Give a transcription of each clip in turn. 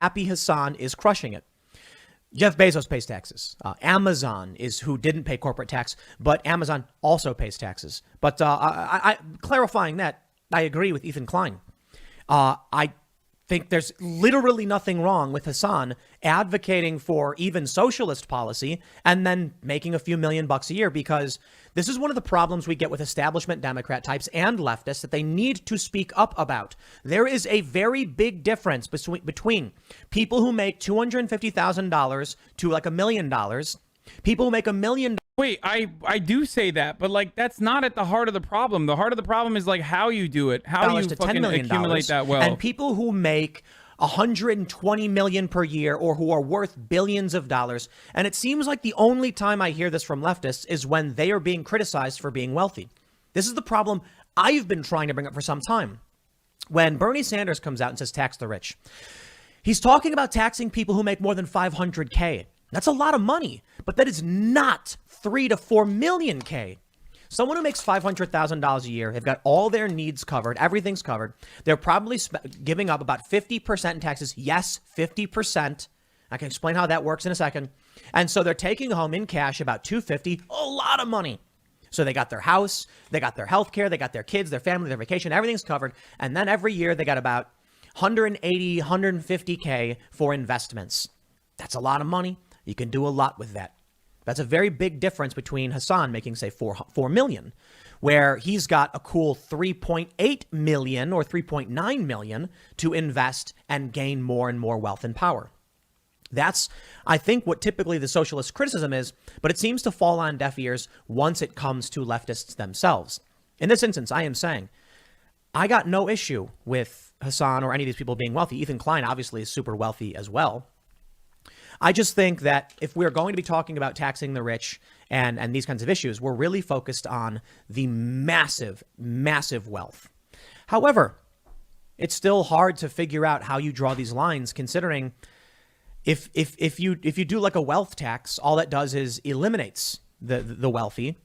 Happy Hasan is crushing it. Jeff Bezos pays taxes. Amazon is who didn't pay corporate tax, but Amazon also pays taxes. But I clarifying that, I agree with Ethan Klein. I think there's literally nothing wrong with Hasan advocating for even socialist policy and then making a few $1,000,000 a year, because this is one of the problems we get with establishment Democrat types and leftists that they need to speak up about. There is a very big difference between people who make $250,000 to like $1 million, people who make $1 million. Wait, I do say that, but like that's not at the heart of the problem. The heart of the problem is like how you do it, how you fucking accumulate that wealth. And people who make 120 million per year or who are worth billions of dollars. And it seems like the only time I hear this from leftists is when they are being criticized for being wealthy. This is the problem I've been trying to bring up for some time. When Bernie Sanders comes out and says tax the rich, he's talking about taxing people who make more than 500K. That's a lot of money, but that is not 3 to 4 million K. Someone who makes $500,000 a year, they've got all their needs covered. Everything's covered. They're probably giving up about 50% in taxes. Yes, 50%. I can explain how that works in a second. And so they're taking home in cash about $250, a lot of money. So they got their house, they got their health care, they got their kids, their family, their vacation, everything's covered. And then every year they got about 180, 150K for investments. That's a lot of money. You can do a lot with that. That's a very big difference between Hasan making, say, 4 million, where he's got a cool 3.8 million or 3.9 million to invest and gain more and more wealth and power. That's, I think, what typically the socialist criticism is, but it seems to fall on deaf ears once it comes to leftists themselves. In this instance, I am saying I got no issue with Hasan or any of these people being wealthy. Ethan Klein obviously is super wealthy as well. I just think that if we're going to be talking about taxing the rich and these kinds of issues, we're really focused on the massive, massive wealth. However, it's still hard to figure out how you draw these lines, considering if you do like a wealth tax, all that does is eliminates the wealthy.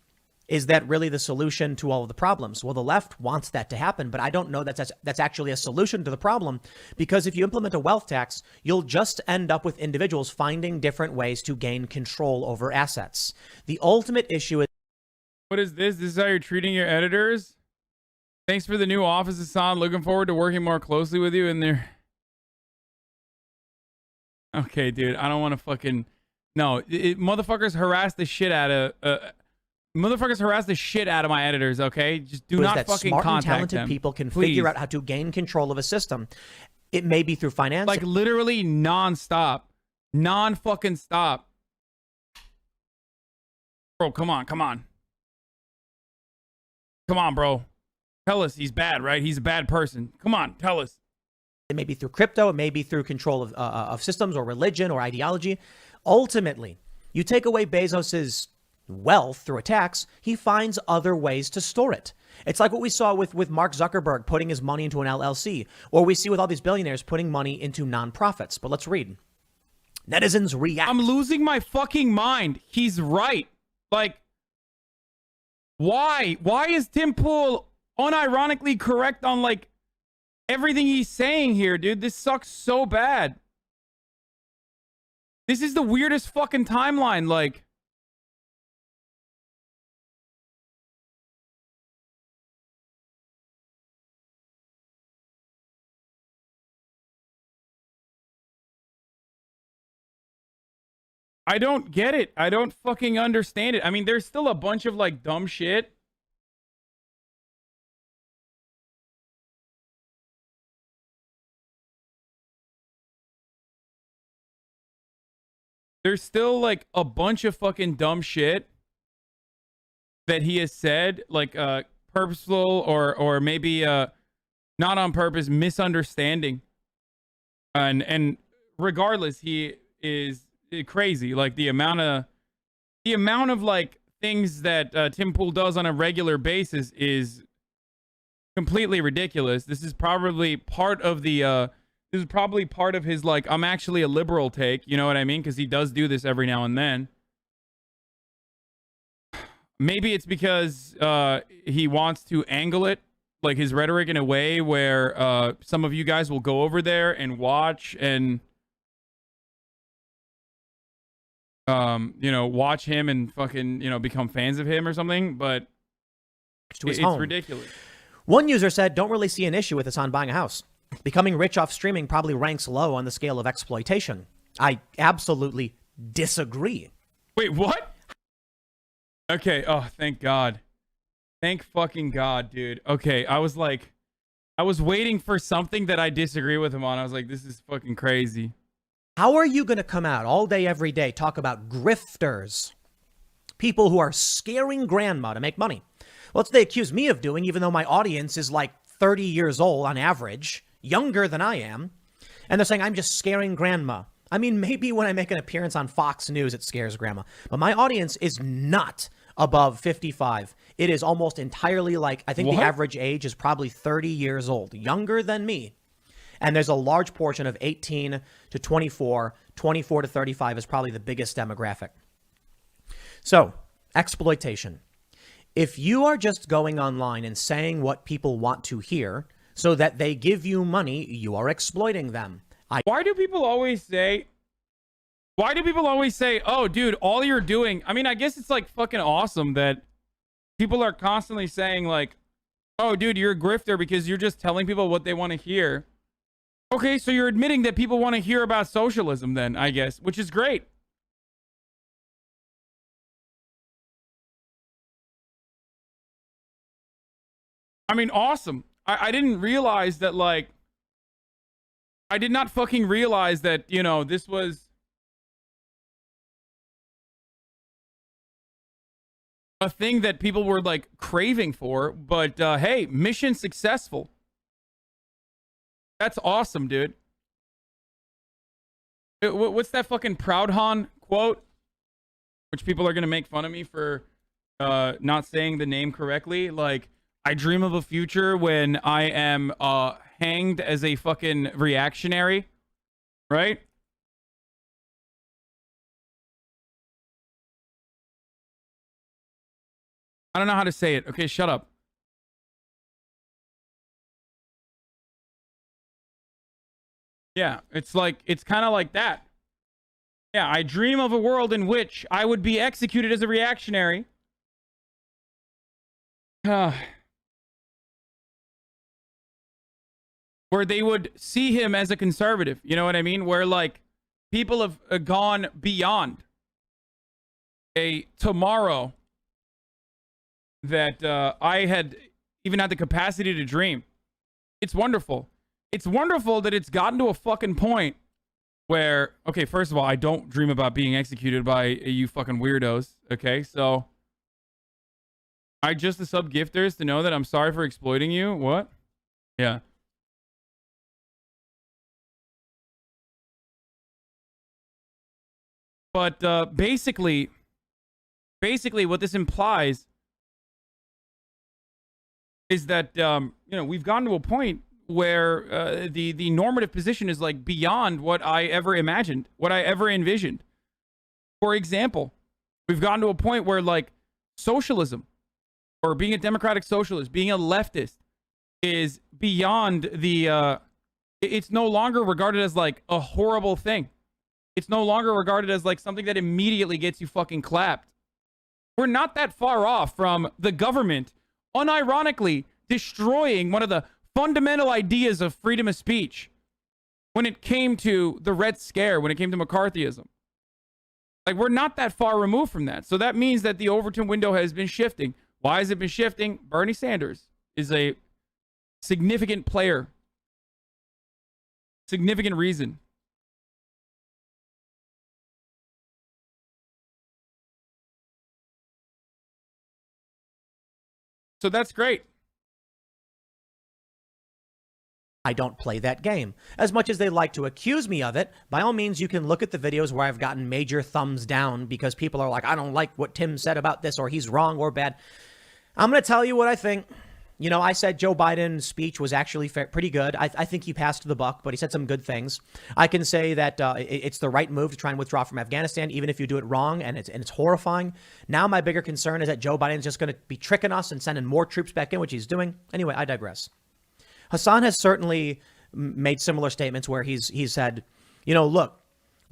Is that really the solution to all of the problems? Well, the left wants that to happen, but I don't know that's actually a solution to the problem, because if you implement a wealth tax, you'll just end up with individuals finding different ways to gain control over assets. The ultimate issue is... What is this? This is how you're treating your editors? Thanks for the new office, Hasan. Looking forward to working more closely with you in there. Okay, dude, I don't want to fucking... No, motherfuckers harass the shit out of... Motherfuckers harass the shit out of my editors, okay? Just do not fucking smart contact and talented them. People can Please. figure out how to gain control of a system. It may be through finance. Like literally non-stop. Non-fucking stop. Bro, come on, come on. Come on, bro. Tell us he's bad, right? He's a bad person. Come on, tell us. It may be through crypto. It may be through control of systems or religion or ideology. Ultimately, you take away Bezos's wealth through a tax, he finds other ways to store it. It's like what we saw with Mark Zuckerberg putting his money into an LLC, or we see with all these billionaires putting money into nonprofits. But let's read. Netizens react. I'm losing my fucking mind. He's right. Like, why? Why is Tim Pool unironically correct on like everything he's saying here, dude? This sucks so bad. This is the weirdest fucking timeline, like. I don't get it. I don't fucking understand it. I mean, there's still a bunch of like dumb shit. There's still like a bunch of fucking dumb shit that he has said, like purposeful or maybe not on purpose, misunderstanding. And regardless, he is crazy. Like the amount of like things that Tim Pool does on a regular basis is completely ridiculous. This is probably part of the this is probably part of his like I'm actually a liberal take, you know what I mean? Because he does do this every now and then. Maybe it's because he wants to angle it, like his rhetoric, in a way where some of you guys will go over there and watch and watch him and fucking, become fans of him or something, but To his it's home. ridiculous. One user said, don't really see an issue with Hasan buying a house. Becoming rich off streaming probably ranks low on the scale of exploitation. I absolutely disagree. Wait, what? Okay. Oh, thank God. Thank fucking God, dude. Okay. I was waiting for something that I disagree with him on. I was like, this is fucking crazy. How are you going to come out all day, every day, talk about grifters? People who are scaring grandma to make money. Well, that's what they accuse me of doing, even though my audience is like 30 years old on average, younger than I am. And they're saying I'm just scaring grandma. I mean, maybe when I make an appearance on Fox News, it scares grandma. But my audience is not above 55. It is almost entirely like, I think What? the average age is probably 30 years old, younger than me. And there's a large portion of 18 to 24, 24 to 35 is probably the biggest demographic. So, exploitation. If you are just going online and saying what people want to hear so that they give you money, you are exploiting them. Why do people always say, oh, dude, all you're doing, I mean, I guess it's like fucking awesome that people are constantly saying like, oh, dude, you're a grifter because you're just telling people what they want to hear. Okay, so you're admitting that people want to hear about socialism then, I guess, which is great. I mean, awesome. I didn't realize that, like, I did not fucking realize that, this was a thing that people were, like, craving for. But, hey, mission successful. That's awesome, dude. What's that fucking Proudhon quote? Which people are going to make fun of me for not saying the name correctly. Like, I dream of a future when I am hanged as a fucking reactionary, right? I don't know how to say it. Okay, shut up. Yeah, it's kind of like that. Yeah, I dream of a world in which I would be executed as a reactionary. Where they would see him as a conservative. You know what I mean? Where, like, people have gone beyond a tomorrow that I had even had the capacity to dream. It's wonderful. It's wonderful that it's gotten to a fucking point where, okay, first of all, I don't dream about being executed by you fucking weirdos. Okay, so I just the sub gifters to know that I'm sorry for exploiting you. What? Yeah. But basically what this implies is that we've gotten to a point where the normative position is like beyond what I ever imagined, what I ever envisioned. For example, we've gotten to a point where, like, socialism or being a democratic socialist, being a leftist is beyond the it's no longer regarded as like a horrible thing. It's no longer regarded as like something that immediately gets you fucking clapped. We're not that far off from the government unironically destroying one of the fundamental ideas of freedom of speech when it came to the Red Scare, when it came to McCarthyism. Like, we're not that far removed from that. So that means that the Overton window has been shifting. Why has it been shifting? Bernie Sanders is a significant player. Significant reason. So that's great. I don't play that game. As much as they like to accuse me of it, by all means, you can look at the videos where I've gotten major thumbs down because people are like, I don't like what Tim said about this, or he's wrong or bad. I'm going to tell you what I think. You know, I said Joe Biden's speech was actually pretty good. I think he passed the buck, but he said some good things. I can say that it's the right move to try and withdraw from Afghanistan, even if you do it wrong, and it's horrifying. Now my bigger concern is that Joe Biden's just going to be tricking us and sending more troops back in, which he's doing. Anyway, I digress. Hasan has certainly made similar statements where he's said, you know, look,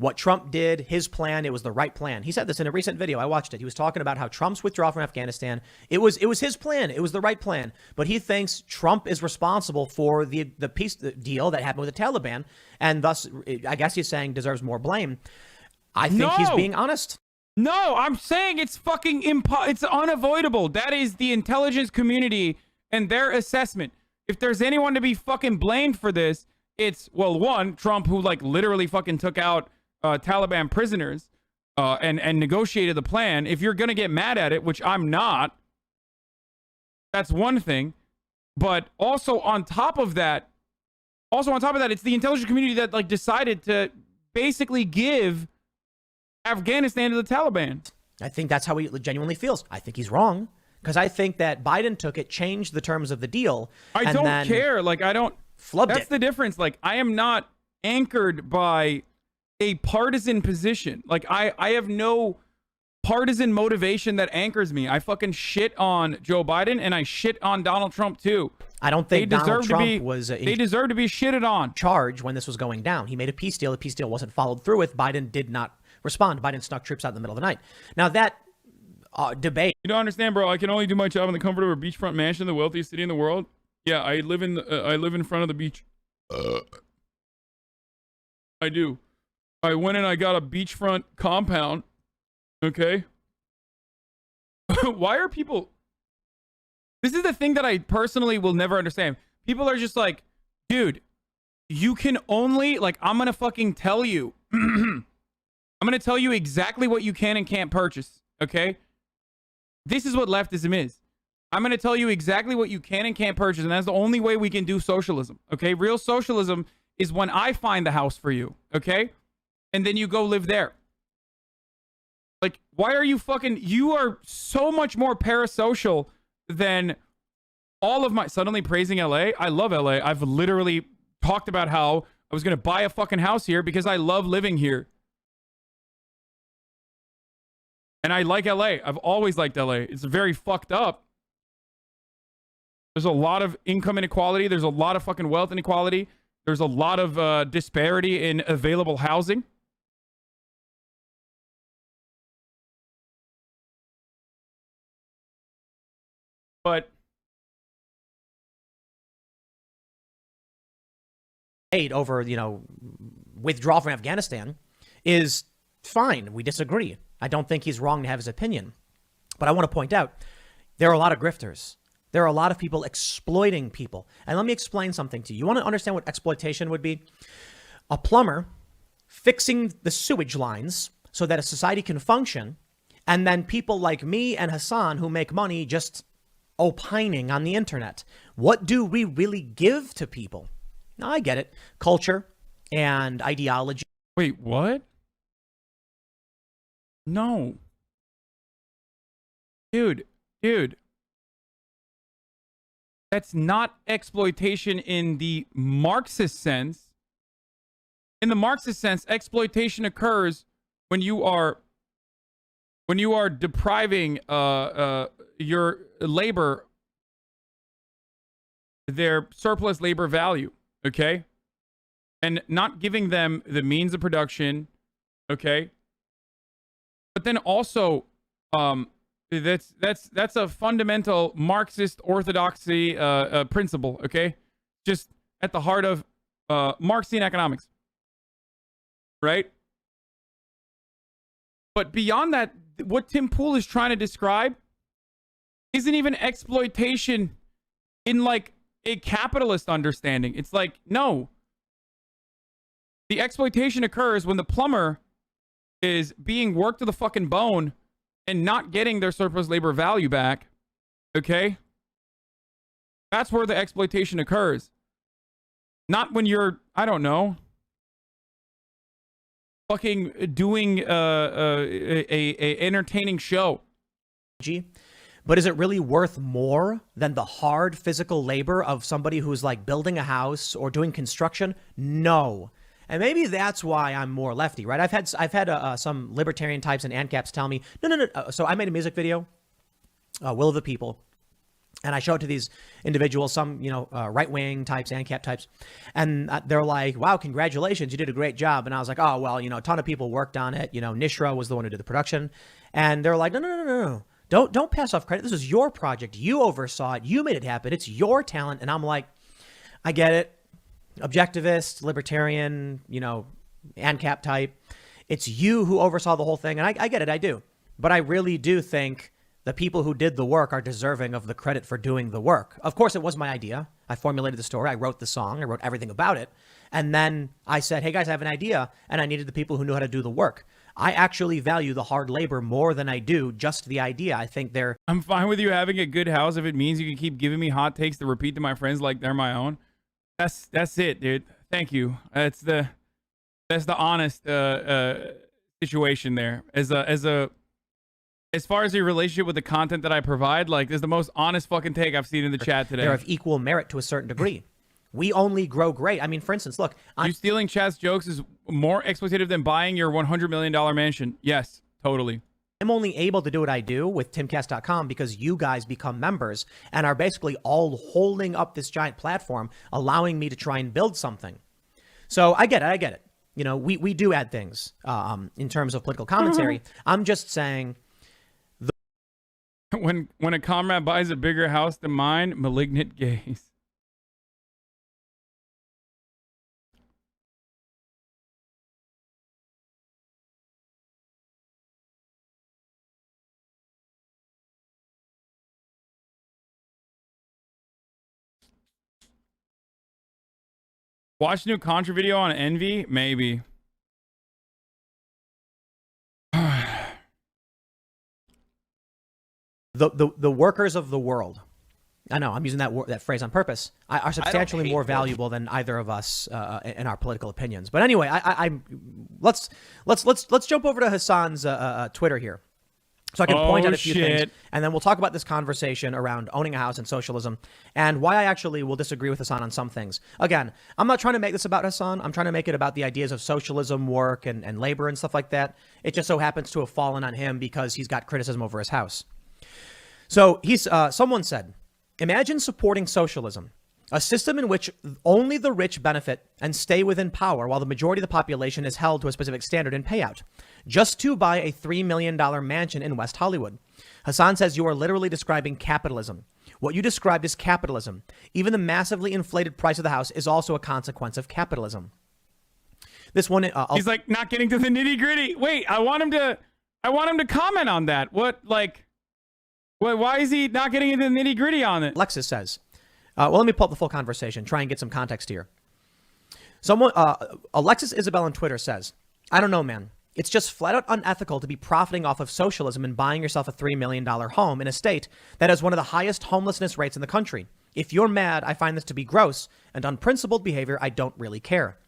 what Trump did, his plan, it was the right plan. He said this in a recent video. I watched it. He was talking about how Trump's withdrawal from Afghanistan, it was his plan. It was the right plan. But he thinks Trump is responsible for the peace deal that happened with the Taliban, and thus, I guess he's saying deserves more blame. I think he's being honest. No, I'm saying it's fucking it's unavoidable. That is the intelligence community and their assessment. If there's anyone to be fucking blamed for this, it's, well, one, Trump, who like literally fucking took out Taliban prisoners and negotiated the plan. If you're going to get mad at it, which I'm not, that's one thing. But also on top of that, it's the intelligence community that like decided to basically give Afghanistan to the Taliban. I think that's how he genuinely feels. I think he's wrong, because I think that Biden took it, changed the terms of the deal. I don't care. Like, I don't. That's the difference. Like, I am not anchored by a partisan position. Like, I have no partisan motivation that anchors me. I fucking shit on Joe Biden and I shit on Donald Trump too. I don't think Donald Trump was they deserve to be shitted on. Charge when this was going down. He made a peace deal. The peace deal wasn't followed through with. Biden did not respond. Biden snuck troops out in the middle of the night. Now that debate. You don't understand, bro. I can only do my job in the comfort of a beachfront mansion, the wealthiest city in the world. Yeah, I live in front of the beach. I do. I went and I got a beachfront compound. Okay. Why are people? This is the thing that I personally will never understand. People are just like, dude, you can only, like, I'm gonna fucking tell you. I'm gonna tell you exactly what you can and can't purchase. Okay. This is what leftism is. I'm going to tell you exactly what you can and can't purchase, and that's the only way we can do socialism, okay? Real socialism is when I find the house for you, okay? And then you go live there. Like, why are you fucking... You are so much more parasocial than all of my... Suddenly praising LA? I love LA. I've literally talked about how I was going to buy a fucking house here because I love living here. And I like LA. I've always liked LA. It's very fucked up. There's a lot of income inequality. There's a lot of fucking wealth inequality. There's a lot of disparity in available housing. But over, withdrawal from Afghanistan is fine. We disagree. I don't think he's wrong to have his opinion. But I want to point out, there are a lot of grifters. There are a lot of people exploiting people. And let me explain something to you. You want to understand what exploitation would be? A plumber fixing the sewage lines so that a society can function, and then people like me and Hassan who make money just opining on the internet. What do we really give to people? Now, I get it. Culture and ideology. Wait, what? No. Dude. That's not exploitation in the Marxist sense. In the Marxist sense, exploitation occurs when you are depriving your labor their surplus labor value, okay? And not giving them the means of production, okay? But then also, that's a fundamental Marxist orthodoxy principle, okay? Just at the heart of Marxian economics, right? But beyond that, what Tim Pool is trying to describe isn't even exploitation in like a capitalist understanding. It's like, no. The exploitation occurs when the plumber is being worked to the fucking bone and not getting their surplus labor value back, okay? That's where the exploitation occurs. Not when you're, I don't know, fucking doing a entertaining show. But is it really worth more than the hard physical labor of somebody who's like building a house or doing construction? No. And maybe that's why I'm more lefty, right? I've had some libertarian types and ANCAPs tell me, no. So I made a music video, Will of the People, And I show it to these individuals, some, right-wing types, ANCAP types. And they're like, wow, congratulations, you did a great job. And I was like, oh, well, a ton of people worked on it. Nishra was the one who did the production. And they're like, no. Don't pass off credit. This is your project. You oversaw it. You made it happen. It's your talent. And I'm like, I get it. Objectivist, libertarian, ANCAP type. It's you who oversaw the whole thing. And I get it. I do. But I really do think the people who did the work are deserving of the credit for doing the work. Of course, it was my idea. I formulated the story. I wrote the song. I wrote everything about it. And then I said, hey, guys, I have an idea. And I needed the people who knew how to do the work. I actually value the hard labor more than I do just the idea. I think I'm fine with you having a good house if it means you can keep giving me hot takes to repeat to my friends like they're my own. That's it, dude. Thank you. That's the honest situation there. As far as your relationship with the content that I provide, like, there's the most honest fucking take I've seen in the chat today. They're of equal merit to a certain degree. We only grow great. I mean, for instance, look. You stealing chat's jokes is more exploitative than buying your $100 million mansion. Yes, totally. I'm only able to do what I do with timcast.com because you guys become members and are basically all holding up this giant platform, allowing me to try and build something. So I get it. We do add things in terms of political commentary. I'm just saying... When a comrade buys a bigger house than mine, malignant gaze. Watch new Contra video on Envy? Maybe. The workers of the world, I know I'm using that phrase on purpose, are substantially more valuable than either of us in our political opinions. But anyway, let's jump over to Hasan's Twitter here, so I can point out a few things, and then we'll talk about this conversation around owning a house and socialism, and why I actually will disagree with Hasan on some things. Again, I'm not trying to make this about Hasan. I'm trying to make it about the ideas of socialism, work, and labor and stuff like that. It just so happens to have fallen on him because he's got criticism over his house. So someone said, imagine supporting socialism, a system in which only the rich benefit and stay within power while the majority of the population is held to a specific standard in payout, just to buy a $3 million mansion in West Hollywood. Hasan says you are literally describing capitalism. What you described is capitalism. Even the massively inflated price of the house is also a consequence of capitalism. This one, he's like not getting to the nitty gritty. Wait, I want him to comment on that. Why is he not getting into the nitty gritty on it? Alexis says, let me pull up the full conversation, try and get some context here. Alexis Isabel on Twitter says, I don't know, man. It's just flat out unethical to be profiting off of socialism and buying yourself a $3 million home in a state that has one of the highest homelessness rates in the country. If you're mad, I find this to be gross and unprincipled behavior. I don't really care.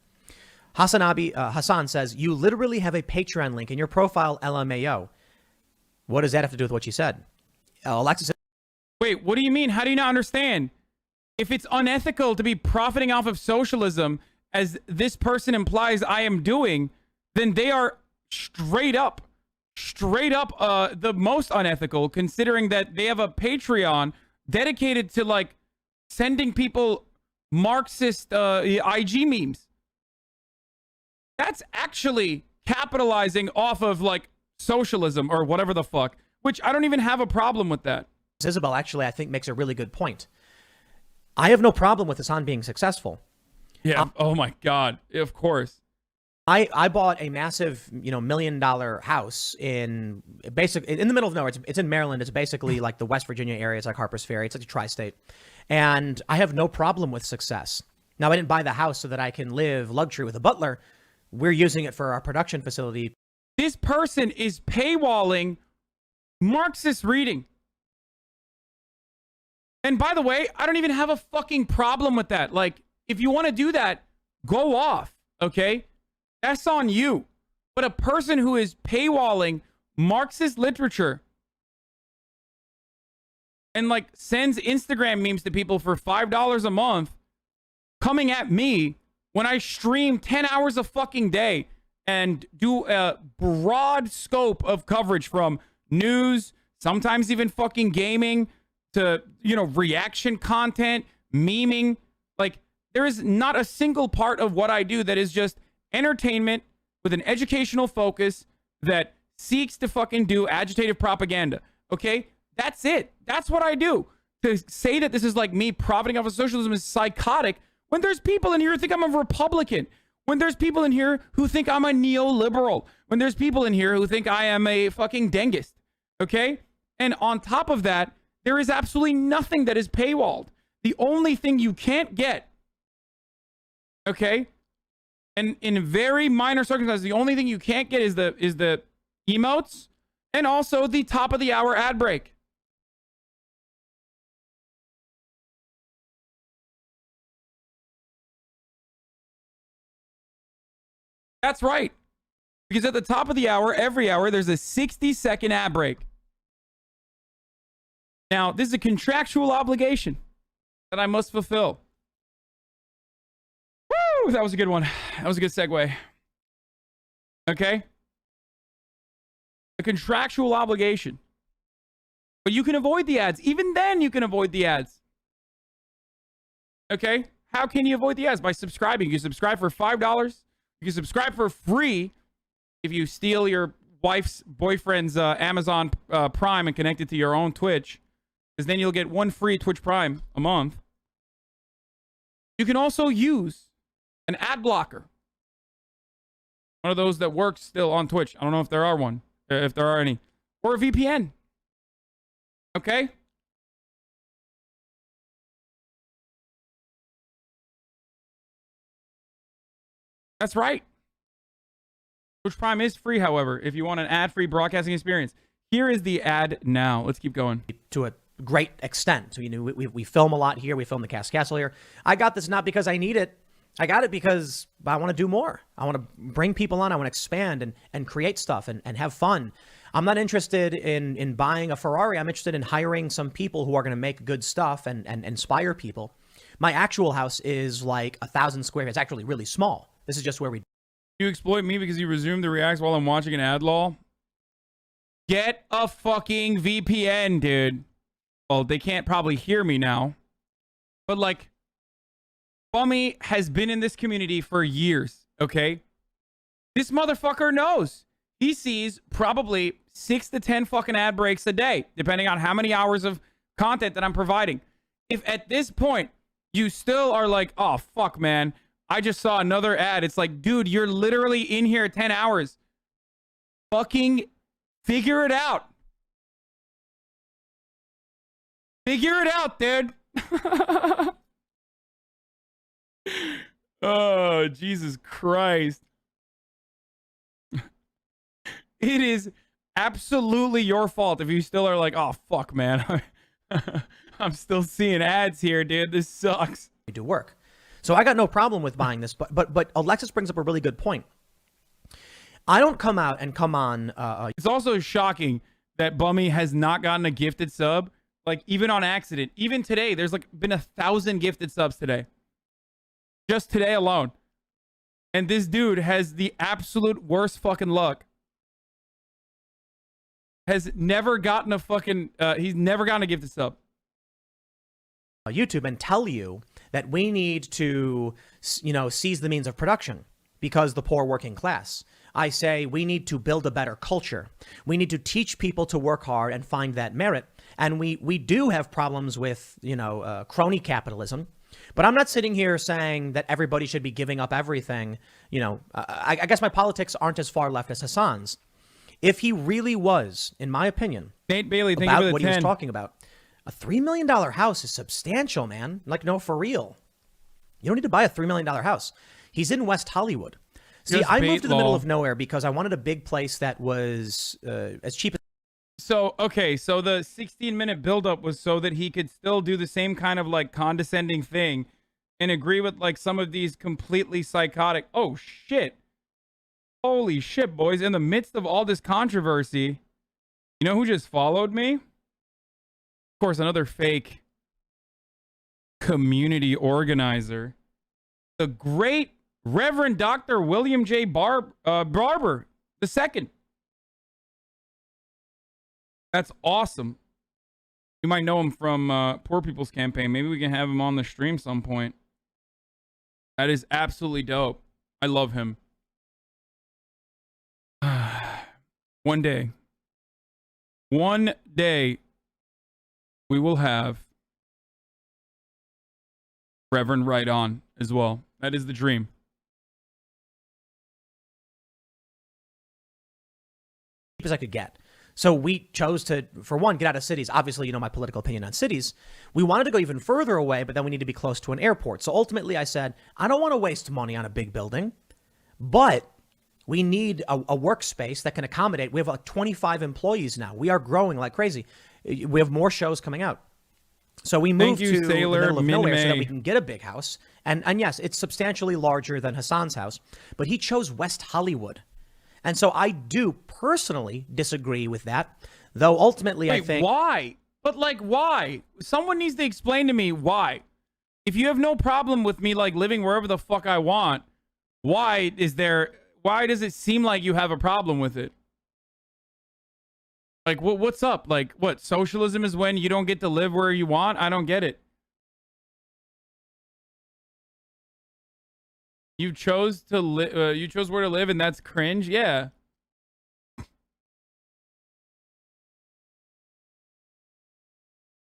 Hasanabi, Hasan says, you literally have a Patreon link in your profile, LMAO. What does that have to do with what you said? Alexis. Wait, what do you mean? How do you not understand? If it's unethical to be profiting off of socialism, as this person implies I am doing, then they are straight up the most unethical, considering that they have a Patreon dedicated to like sending people Marxist IG memes. That's actually capitalizing off of like socialism or whatever the fuck. Which I don't even have a problem with that. Isabel actually, I think, makes a really good point. I have no problem with Hasan being successful. Yeah. Oh my God. Of course. I bought a massive, $1 million house in the middle of nowhere. It's in Maryland. It's basically like the West Virginia area. It's like Harper's Ferry. It's like a tri-state. And I have no problem with success. Now, I didn't buy the house so that I can live luxury with a butler. We're using it for our production facility. This person is paywalling Marxist reading. And by the way, I don't even have a fucking problem with that. Like, if you want to do that, go off, okay? That's on you. But a person who is paywalling Marxist literature and like sends Instagram memes to people for $5 a month coming at me when I stream 10 hours a fucking day and do a broad scope of coverage from news, sometimes even fucking gaming, to, you know, reaction content, memeing. Like, there is not a single part of what I do that is just entertainment with an educational focus that seeks to fucking do agitative propaganda. Okay? That's it. That's what I do. To say that this is like me profiting off of socialism is psychotic when there's people in here who think I'm a Republican. When there's people in here who think I'm a neoliberal. When there's people in here who think I am a fucking dentist. Okay? And on top of that, there is absolutely nothing that is paywalled. The only thing you can't get, okay, and in very minor circumstances, the only thing you can't get is the emotes and also the top of the hour ad break. That's right. Because at the top of the hour, every hour, there's a 60-second ad break. Now, this is a contractual obligation that I must fulfill. Woo! That was a good one. That was a good segue. Okay? A contractual obligation. But you can avoid the ads. Even then, you can avoid the ads. Okay? How can you avoid the ads? By subscribing. You can subscribe for $5. You can subscribe for free if you steal your wife's boyfriend's Amazon Prime and connect it to your own Twitch. Because then you'll get one free Twitch Prime a month. You can also use an ad blocker. One of those that works still on Twitch. I don't know if there are one. If there are any. Or a VPN. Okay? That's right. Twitch Prime is free, however, if you want an ad-free broadcasting experience. Here is the ad now. Let's keep going. To a great extent. So, you know, we film a lot here. We film the Cast Castle here. I got this not because I need it. I got it because I want to do more. I want to bring people on. I want to expand and create stuff and have fun. I'm not interested in buying a Ferrari. I'm interested in hiring some people who are going to make good stuff and inspire people. My actual house is like 1,000 square feet. It's actually really small. This is just where we... You exploit me because you resume the reacts while I'm watching an ad, lol. Get a fucking VPN, dude. Well, they can't probably hear me now. But, like, Bummy has been in this community for years, okay? This motherfucker knows. He sees probably 6 to 10 fucking ad breaks a day, depending on how many hours of content that I'm providing. If at this point, you still are like, oh, fuck, man, I just saw another ad. It's like, dude, you're literally in here 10 hours. Fucking figure it out. Figure it out, dude. Oh, Jesus Christ. It is absolutely your fault if you still are like, oh, fuck, man. I'm still seeing ads here, dude. This sucks. do work. So I got no problem with buying this, but Alexis brings up a really good point. I don't come out and come on. It's also shocking that Bummy has not gotten a gifted sub, like even on accident. Even today, there's like been 1,000 gifted subs today. Just today alone. And this dude has the absolute worst fucking luck. Has never gotten a fucking, he's never gotten a gifted sub. YouTube and tell you that we need to, you know, seize the means of production because the poor working class. I say we need to build a better culture. We need to teach people to work hard and find that merit. And we do have problems with, you know, crony capitalism. But I'm not sitting here saying that everybody should be giving up everything. You know, I guess my politics aren't as far left as Hasan's. If he really was, in my opinion, Nate Bailey, thank about you for the what 10. he was talking about, a $3 million house is substantial, man. Like, no, for real. You don't need to buy a $3 million house. He's in West Hollywood. See, Just I moved to the bait middle law. of nowhere because I wanted a big place that was as cheap as... So, okay, so the 16-minute buildup was so that he could still do the same kind of, like, condescending thing and agree with, like, some of these completely psychotic... Oh, shit. Holy shit, boys. In the midst of all this controversy, you know who just followed me? Of course, another fake community organizer. The great Reverend Dr. William J. Barber II. That's awesome. You might know him from Poor People's Campaign. Maybe we can have him on the stream some point. That is absolutely dope. I love him. One day, we will have Reverend Right on as well. That is the dream. As I could get. So we chose to, for one, get out of cities. Obviously, you know my political opinion on cities. We wanted to go even further away, but then we need to be close to an airport. So ultimately I said, I don't want to waste money on a big building, but we need a workspace that can accommodate. We have like 25 employees now. We are growing like crazy. We have more shows coming out. So we moved to the middle of nowhere so that we can get a big house. And yes, it's substantially larger than Hasan's house, but he chose West Hollywood. And so I do personally disagree with that, though ultimately I think... Why? But like, why? Someone needs to explain to me why. If you have no problem with me like living wherever the fuck I want, why does it seem like you have a problem with it? Like, what's up? Like, what? Socialism is when you don't get to live where you want? I don't get it. You chose to live. You chose where to live, and that's cringe. Yeah.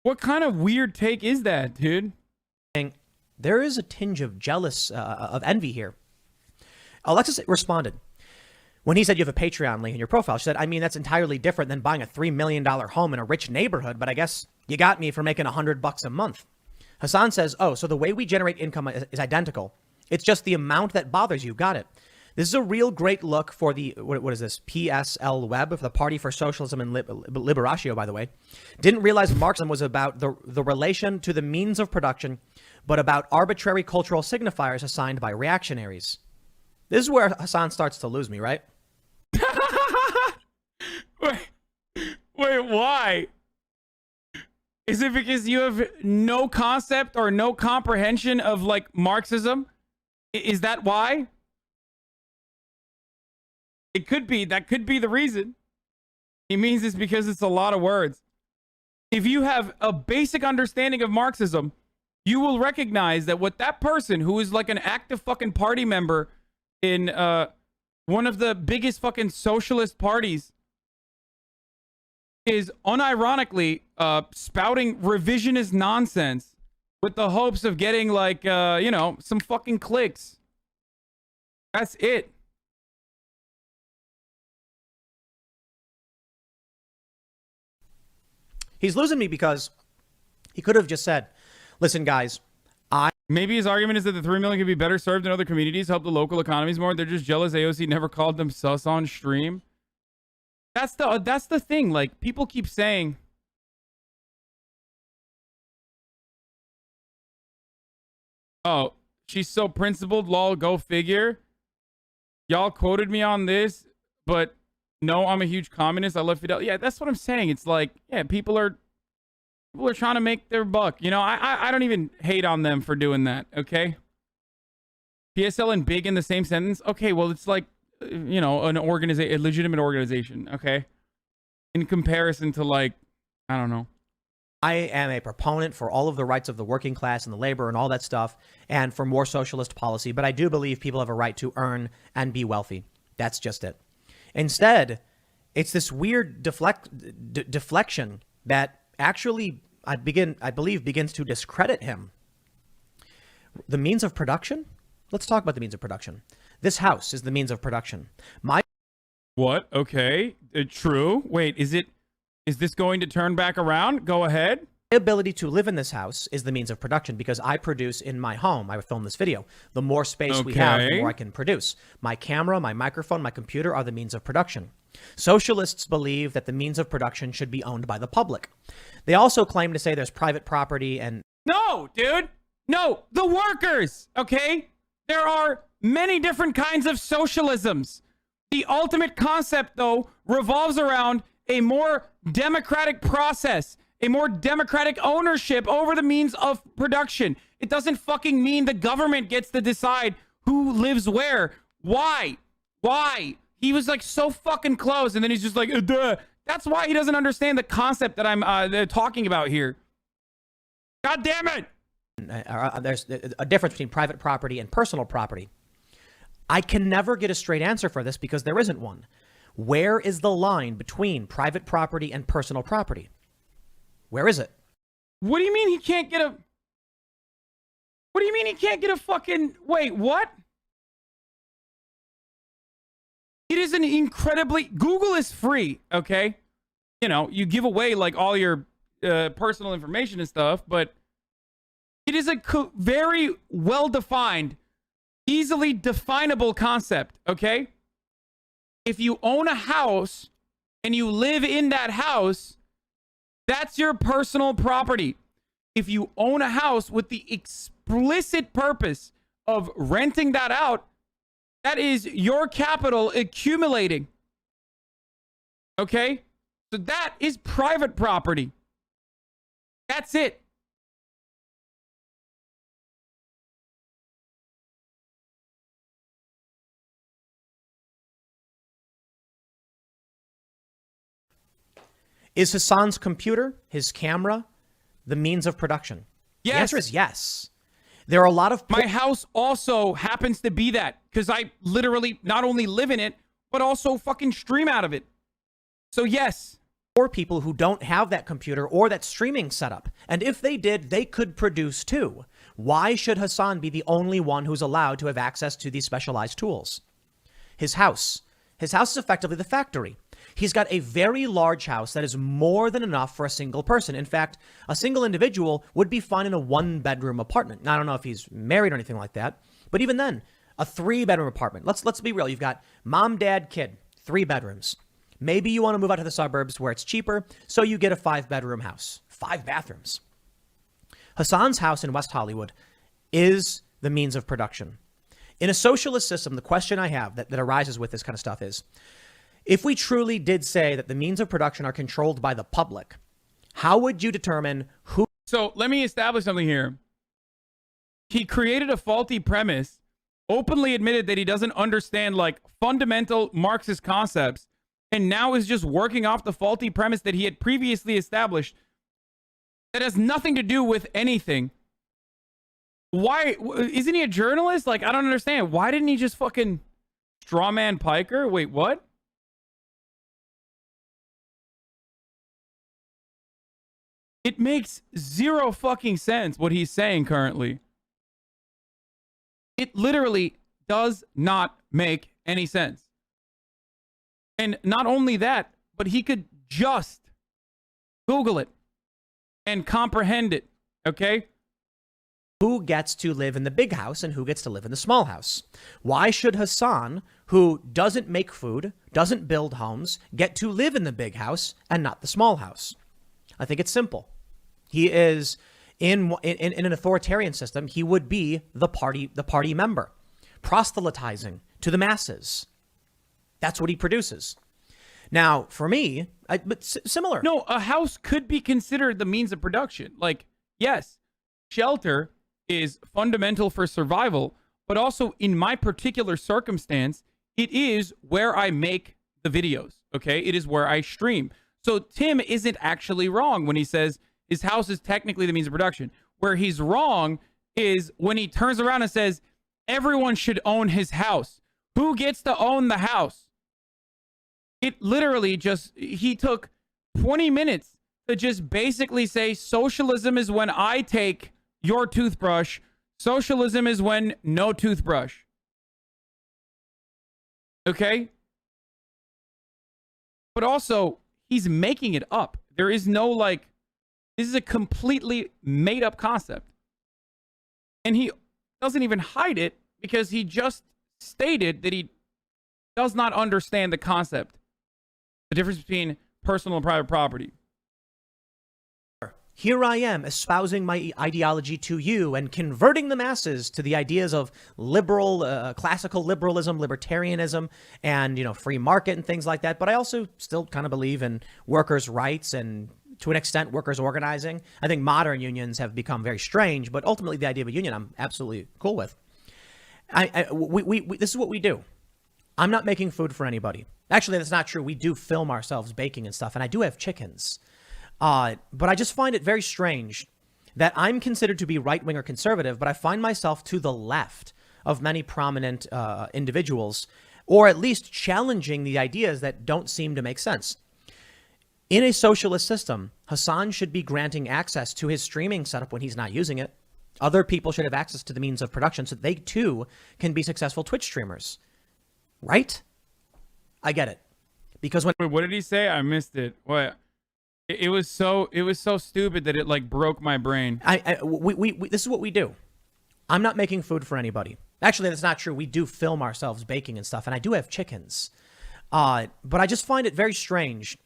What kind of weird take is that, dude? There is a tinge of of envy here. Alexis responded when he said you have a Patreon link in your profile. She said, "I mean, that's entirely different than buying a $3 million home in a rich neighborhood, but I guess you got me for making $100 a month." Hasan says, "Oh, so the way we generate income is identical. It's just the amount that bothers you. Got it. This is a real great look for the, what is this? PSL Web, for the Party for Socialism and Liberatio, by the way. Didn't realize Marxism was about the relation to the means of production, but about arbitrary cultural signifiers assigned by reactionaries." This is where Hasan starts to lose me, right? Wait, why? Is it because you have no concept or no comprehension of like Marxism? Is that why? It could be. That could be the reason. He means it's because it's a lot of words. If you have a basic understanding of Marxism, you will recognize that what that person who is like an active fucking party member in one of the biggest fucking socialist parties is unironically spouting revisionist nonsense with the hopes of getting like, you know, some fucking clicks. That's it. He's losing me because he could have just said, listen, guys, maybe his argument is that the 3 million could be better served in other communities, help the local economies more. They're just jealous AOC never called them sus on stream. That's the thing. Like, people keep saying, oh, she's so principled, lol, go figure. Y'all quoted me on this, but no, I'm a huge communist. I love Fidel. Yeah, that's what I'm saying. It's like, yeah, people are trying to make their buck. You know, I don't even hate on them for doing that, okay? PSL and big in the same sentence? Okay, well, it's like, you know, a legitimate organization, okay? In comparison to, like, I don't know. I am a proponent for all of the rights of the working class and the labor and all that stuff, and for more socialist policy, but I do believe people have a right to earn and be wealthy. That's just it. Instead, it's this weird deflection that actually, I believe, begins to discredit him. The means of production? Let's talk about the means of production. This house is the means of production. What? Okay. True. Wait, is this going to turn back around? Go ahead. My ability to live in this house is the means of production because I produce in my home. I film this video. The more space we have, the more I can produce. My camera, my microphone, my computer are the means of production. Socialists believe that the means of production should be owned by the public. They also claim to say there's private property and... No, dude. No, the workers, okay? There are many different kinds of socialisms. The ultimate concept, though, revolves around a more democratic process, a more democratic ownership over the means of production. It doesn't fucking mean the government gets to decide who lives where. Why? He was like so fucking close, and then he's just like, duh. That's why he doesn't understand the concept that I'm talking about here. God damn it! There's a difference between private property and personal property. I can never get a straight answer for this because there isn't one. Where is the line between private property and personal property? Where is it? What do you mean he can't get a... What do you mean he can't get a fucking... Wait, what? It is an incredibly... Google is free, okay? You know, you give away like all your personal information and stuff, but it is a very well-defined, easily definable concept, okay? If you own a house and you live in that house, that's your personal property. If you own a house with the explicit purpose of renting that out, that is your capital accumulating. Okay? So that is private property. That's it. Is Hasan's computer, his camera, the means of production? Yes. The answer is yes. There are a lot of... My house also happens to be that because I literally not only live in it, but also fucking stream out of it. So yes. Poor people who don't have that computer or that streaming setup. And if they did, they could produce too. Why should Hasan be the only one who's allowed to have access to these specialized tools? His house. His house is effectively the factory. He's got a very large house that is more than enough for a single person. In fact, a single individual would be fine in a one-bedroom apartment. Now, I don't know if he's married or anything like that, but even then, a 3-bedroom apartment. Let's be real. You've got mom, dad, kid, 3 bedrooms. Maybe you want to move out to the suburbs where it's cheaper, so you get a 5-bedroom house, 5 bathrooms. Hasan's house in West Hollywood is the means of production. In a socialist system, the question I have that arises with this kind of stuff is, if we truly did say that the means of production are controlled by the public, how would you determine who... So let me establish something here. He created a faulty premise, openly admitted that he doesn't understand like fundamental Marxist concepts, and now is just working off the faulty premise that he had previously established that has nothing to do with anything. Why? Isn't he a journalist? Like, I don't understand. Why didn't he just fucking strawman Piker? Wait, what? It makes zero fucking sense what he's saying currently. It literally does not make any sense. And not only that, but he could just Google it and comprehend it, okay? Who gets to live in the big house and who gets to live in the small house? Why should Hasan, who doesn't make food, doesn't build homes, get to live in the big house and not the small house? I think it's simple. He is in an authoritarian system. He would be the party member, proselytizing to the masses. That's what he produces. Now, for me, but similar. No, a house could be considered the means of production. Like, yes, shelter is fundamental for survival, but also in my particular circumstance, it is where I make the videos. Okay, it is where I stream. So Tim isn't actually wrong when he says his house is technically the means of production. Where he's wrong is when he turns around and says everyone should own his house. Who gets to own the house? It literally just, he took 20 minutes to just basically say socialism is when I take your toothbrush. Socialism is when no toothbrush. Okay? But also, he's making it up. There is no like, this is a completely made up concept. And he doesn't even hide it because he just stated that he does not understand the concept. The difference between personal and private property. Here I am espousing my ideology to you and converting the masses to the ideas of liberal, classical liberalism, libertarianism, and, you know, free market and things like that. But I also still kind of believe in workers' rights and, to an extent, workers' organizing. I think modern unions have become very strange, but ultimately the idea of a union I'm absolutely cool with. This is what we do. I'm not making food for anybody. Actually, that's not true. We do film ourselves baking and stuff, and I do have chickens. But I just find it very strange that I'm considered to be right-wing or conservative, but I find myself to the left of many prominent individuals, or at least challenging the ideas that don't seem to make sense. In a socialist system, Hasan should be granting access to his streaming setup when he's not using it. Other people should have access to the means of production so that they too can be successful Twitch streamers. Right? I get it. Because when... Wait, what did he say? I missed it. What? It was so stupid that it like broke my brain. This is what we do. I'm not making food for anybody. Actually, that's not true. We do film ourselves baking and stuff, and I do have chickens. But I just find it very strange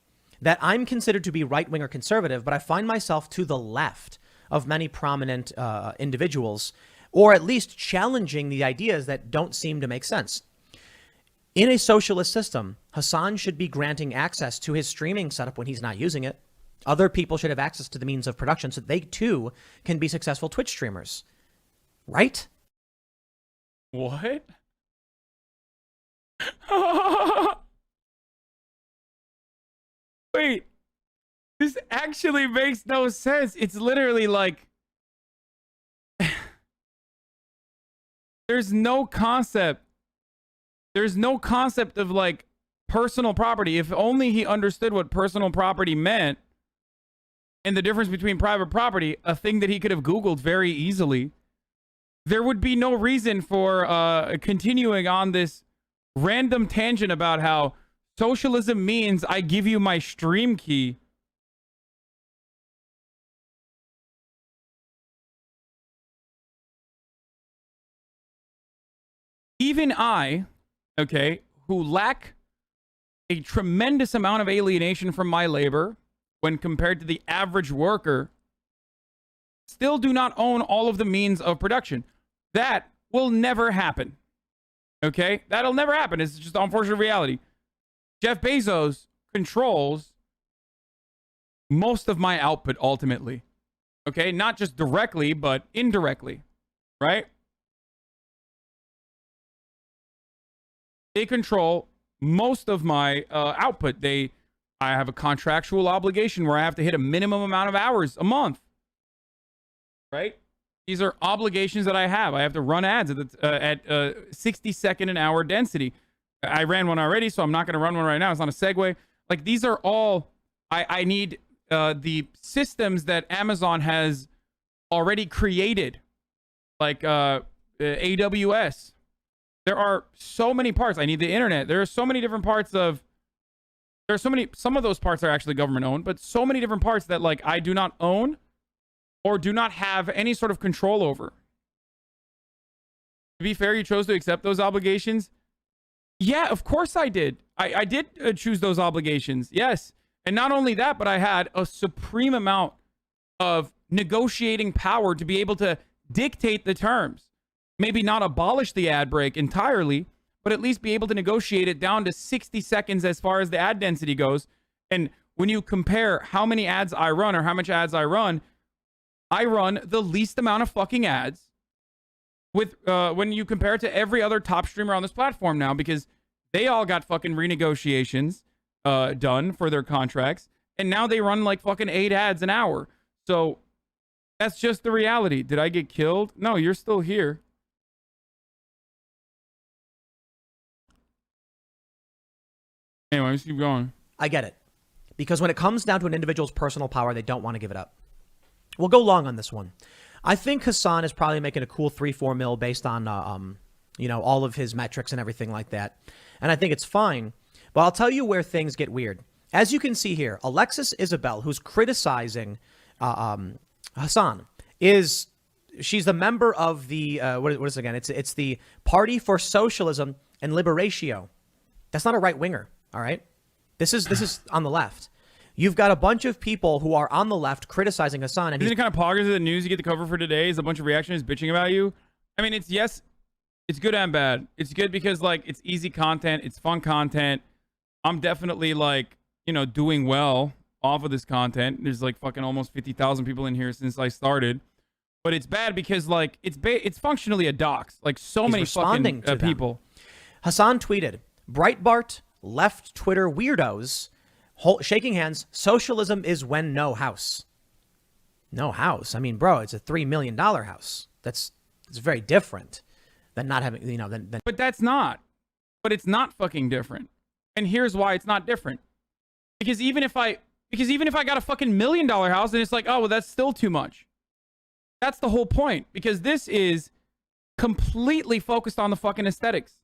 that I'm considered to be right-wing or conservative, but I find myself to the left of many prominent individuals, or at least challenging the ideas that don't seem to make sense. In a socialist system, Hasan should be granting access to his streaming setup when he's not using it. Other people should have access to the means of production so that they too can be successful Twitch streamers. Right? What? Wait. This actually makes no sense. It's literally like there's no concept. There's no concept of like personal property. If only he understood what personal property meant and the difference between private property, a thing that he could have Googled very easily, there would be no reason for continuing on this random tangent about how socialism means I give you my stream key. Even I, okay, who lack a tremendous amount of alienation from my labor when compared to the average worker, still do not own all of the means of production. That will never happen. Okay? That'll never happen. It's just unfortunate reality. Jeff Bezos controls most of my output ultimately. Okay? Not just directly, but indirectly. Right? They control most of my output. I have a contractual obligation where I have to hit a minimum amount of hours a month. Right? These are obligations that I have. I have to run ads at 60-second an hour density. I ran one already, so I'm not going to run one right now. It's not a segue. Like, these are all... I need the systems that Amazon has already created. Like AWS. There are so many parts. I need the internet. There are so many different parts of... There are so many... Some of those parts are actually government owned, but so many different parts that, like, I do not own or do not have any sort of control over. To be fair, you chose to accept those obligations. Yeah, of course I did. I did choose those obligations. Yes. And not only that, but I had a supreme amount of negotiating power to be able to dictate the terms. Maybe not abolish the ad break entirely, but at least be able to negotiate it down to 60 seconds as far as the ad density goes. And when you compare how many ads I run or how much ads I run the least amount of fucking ads with when you compare it to every other top streamer on this platform now, because they all got fucking renegotiations done for their contracts, and now they run like fucking 8 ads an hour. So that's just the reality. Did I get killed? No, you're still here. Anyway, let's keep going. I get it. Because when it comes down to an individual's personal power, they don't want to give it up. We'll go long on this one. I think Hasan is probably making a cool 3-4 mil based on, all of his metrics and everything like that. And I think it's fine. But I'll tell you where things get weird. As you can see here, Alexis Isabel, who's criticizing Hasan, she's the member of the, what is it again? It's the Party for Socialism and Liberatio. That's not a right winger, all right? This is on the left. You've got a bunch of people who are on the left criticizing Hasan. And isn't it kind of poggers of the news you get to cover for today is a bunch of reactions bitching about you? I mean, it's good and bad. It's good because, like, it's easy content. It's fun content. I'm definitely, like, doing well off of this content. There's, like, fucking almost 50,000 people in here since I started. But it's bad because, like, it's functionally a dox. Like, so many fucking people. Hasan tweeted, Breitbart, left Twitter weirdos shaking hands. Socialism is when no house. No house. I mean, bro, it's a $3 million house. It's very different than not having, than. But that's not. But it's not fucking different. And here's why it's not different. Because even if I got a fucking $1 million house and it's like, oh, well, that's still too much. That's the whole point. Because this is completely focused on the fucking aesthetics.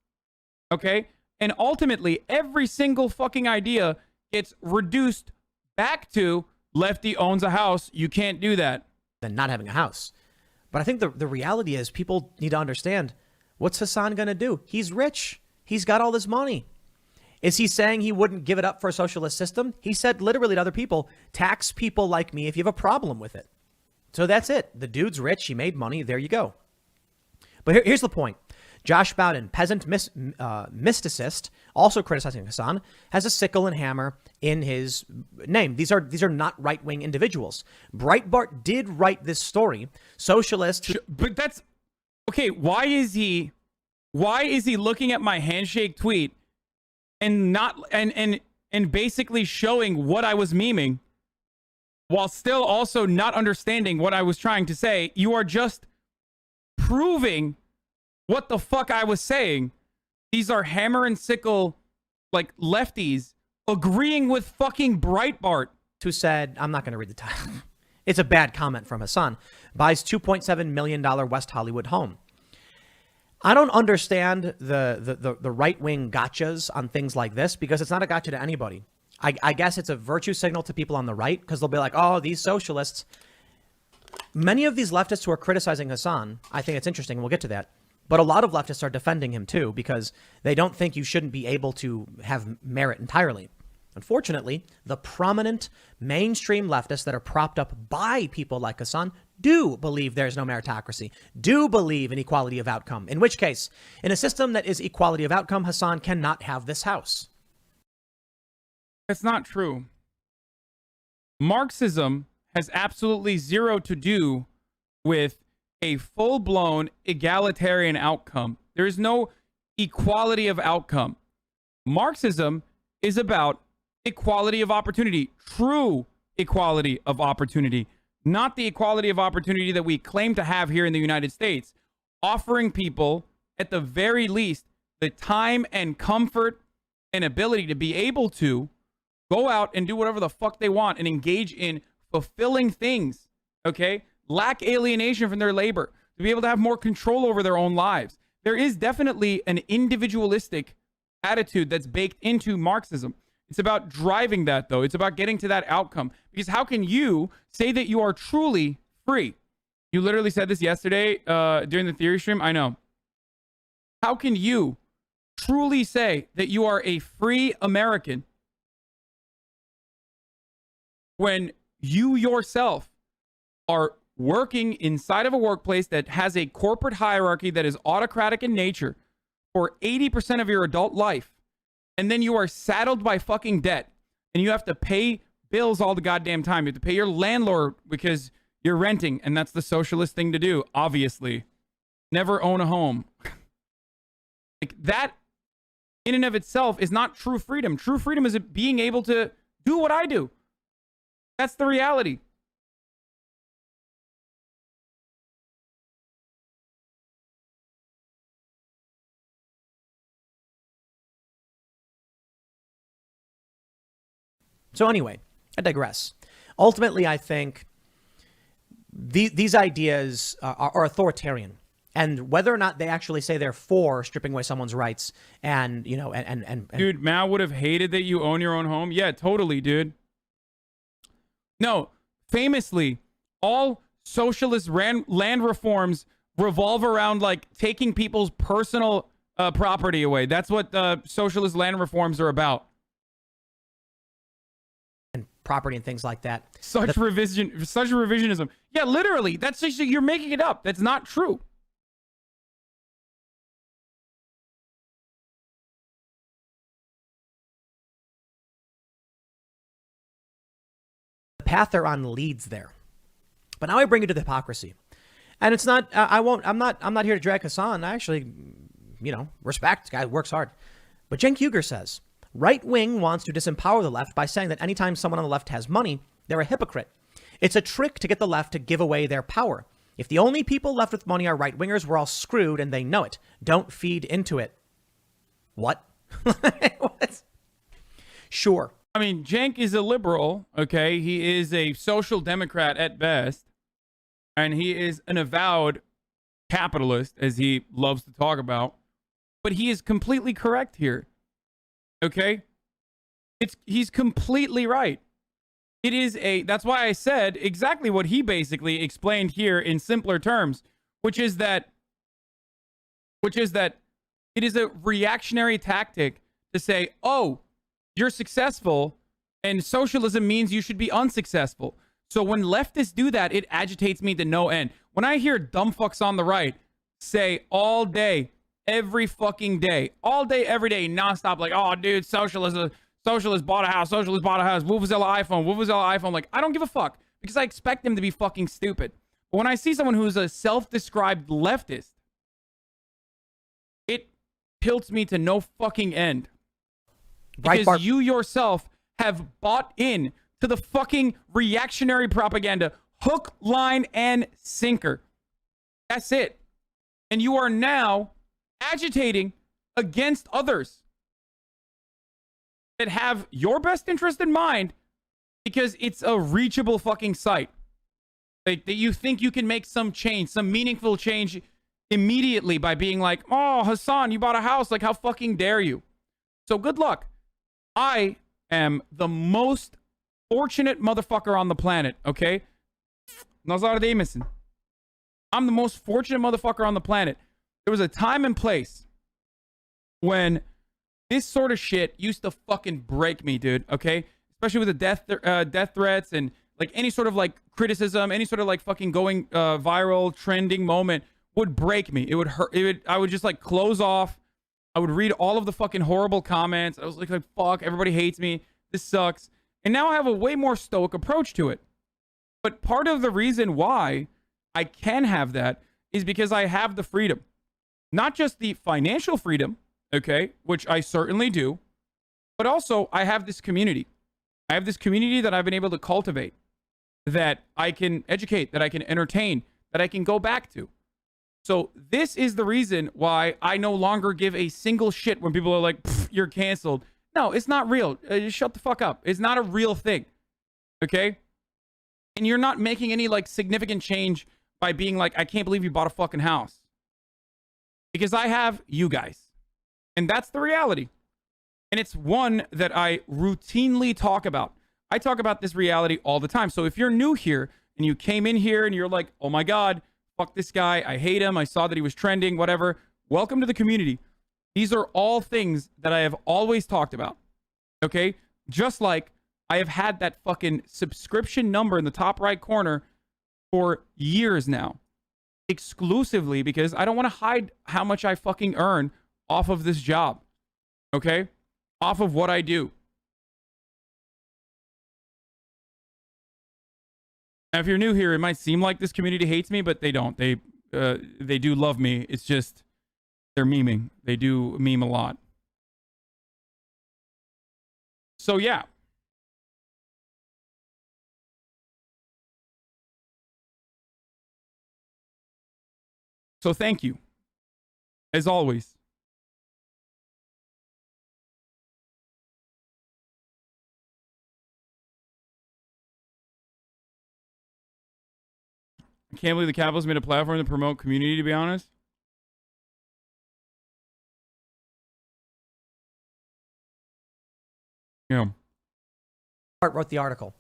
Okay? And ultimately, every single fucking idea gets reduced back to lefty owns a house. You can't do that. Than not having a house. But I think the reality is people need to understand, what's Hasan going to do? He's rich. He's got all this money. Is he saying he wouldn't give it up for a socialist system? He said literally to other people, tax people like me if you have a problem with it. So that's it. The dude's rich. He made money. There you go. But here's the point. Josh Bowden, peasant mysticist, also criticizing Hasan, has a sickle and hammer in his name. These are not right-wing individuals. Breitbart did write this story. Socialist. But that's okay. Why is he looking at my handshake tweet and not and basically showing what I was memeing while still also not understanding what I was trying to say? You are just proving what the fuck I was saying. These are hammer and sickle, like, lefties agreeing with fucking Breitbart. Who said, I'm not going to read the title. It's a bad comment from Hasan. Buys $2.7 million West Hollywood home. I don't understand the right-wing gotchas on things like this, because it's not a gotcha to anybody. I guess it's a virtue signal to people on the right, because they'll be like, oh, these socialists. Many of these leftists who are criticizing Hasan, I think it's interesting, we'll get to that. But a lot of leftists are defending him too, because they don't think you shouldn't be able to have merit entirely. Unfortunately, the prominent mainstream leftists that are propped up by people like Hasan do believe there's no meritocracy, do believe in equality of outcome. In which case, in a system that is equality of outcome, Hasan cannot have this house. That's not true. Marxism has absolutely zero to do with a full-blown egalitarian outcome. There is no equality of outcome. Marxism is about equality of opportunity, true equality of opportunity, not the equality of opportunity that we claim to have here in the United States, offering people, at the very least, the time and comfort and ability to be able to go out and do whatever the fuck they want and engage in fulfilling things, okay? Lack alienation from their labor, to be able to have more control over their own lives. There is definitely an individualistic attitude that's baked into Marxism. It's about driving that, though. It's about getting to that outcome. Because how can you say that you are truly free? You literally said this yesterday during the theory stream. I know. How can you truly say that you are a free American when you yourself are working inside of a workplace that has a corporate hierarchy that is autocratic in nature for 80% of your adult life, and then you are saddled by fucking debt, and you have to pay bills all the goddamn time. You have to pay your landlord because you're renting, and that's the socialist thing to do, obviously. Never own a home. Like, that in and of itself is not true freedom. True freedom is being able to do what I do. That's the reality. So anyway, I digress. Ultimately, I think these ideas are authoritarian, and whether or not they actually say they're for stripping away someone's rights, and dude, Mao would have hated that you own your own home. Yeah, totally, dude. No, famously, all socialist land reforms revolve around, like, taking people's personal property away. That's what socialist land reforms are about. Property and things like that. Such revisionism. Yeah, literally. That's just, you're making it up. That's not true. The path they're on leads there. But now I bring you to the hypocrisy. And it's not, I'm not here to drag Hasan. I actually, respect. The guy works hard. But Cenk Uygur says, Right wing wants to disempower the left by saying that anytime someone on the left has money, they're a hypocrite. It's a trick to get the left to give away their power. If the only people left with money are right wingers, we're all screwed and they know it. Don't feed into it. What? What? Sure. I mean, Cenk is a liberal, okay? He is a social democrat at best, and he is an avowed capitalist, as he loves to talk about. But he is completely correct here, okay? He's completely right. It is that's why I said exactly what he basically explained here in simpler terms, which is that it is a reactionary tactic to say, oh, you're successful and socialism means you should be unsuccessful. So when leftists do that, it agitates me to no end. When I hear dumb fucks on the right say all day, every fucking day, all day, every day, nonstop, like, oh, dude, socialist bought a house, Vuvuzela iPhone. Like, I don't give a fuck because I expect them to be fucking stupid. But when I see someone who's a self-described leftist, it tilts me to no fucking end. Because you yourself have bought in to the fucking reactionary propaganda, hook, line, and sinker. That's it. And you are now agitating against others that have your best interest in mind because it's a reachable fucking site. That you think you can make some change, some meaningful change immediately by being like, oh, Hasan, you bought a house. Like, how fucking dare you? So good luck. I am the most fortunate motherfucker on the planet, okay? Nazar değmesin. I'm the most fortunate motherfucker on the planet. There was a time and place when this sort of shit used to fucking break me, dude, okay? Especially with the death threats and like any sort of like criticism, any sort of like fucking going viral, trending moment would break me. It would hurt. I would just like close off. I would read all of the fucking horrible comments. I was like, fuck, everybody hates me. This sucks. And now I have a way more stoic approach to it. But part of the reason why I can have that is because I have the freedom. Not just the financial freedom, okay, which I certainly do, but also I have this community. I have this community that I've been able to cultivate, that I can educate, that I can entertain, that I can go back to. So this is the reason why I no longer give a single shit when people are like, you're canceled. No, it's not real. Just shut the fuck up. It's not a real thing. Okay? And you're not making any like significant change by being like, I can't believe you bought a fucking house. Because I have you guys. And that's the reality. And it's one that I routinely talk about. I talk about this reality all the time. So if you're new here and you came in here and you're like, oh my God, fuck this guy, I hate him, I saw that he was trending, whatever. Welcome to the community. These are all things that I have always talked about. Okay? Just like I have had that fucking subscription number in the top right corner for years now. Exclusively because I don't want to hide how much I fucking earn off of this job. Okay? Off of what I do. Now, if you're new here, it might seem like this community hates me, but they don't. They do love me. It's just they're memeing. They do meme a lot. So yeah. So thank you, as always. I can't believe the capitalists made a platform to promote community, to be honest. Yeah. Wrote the article.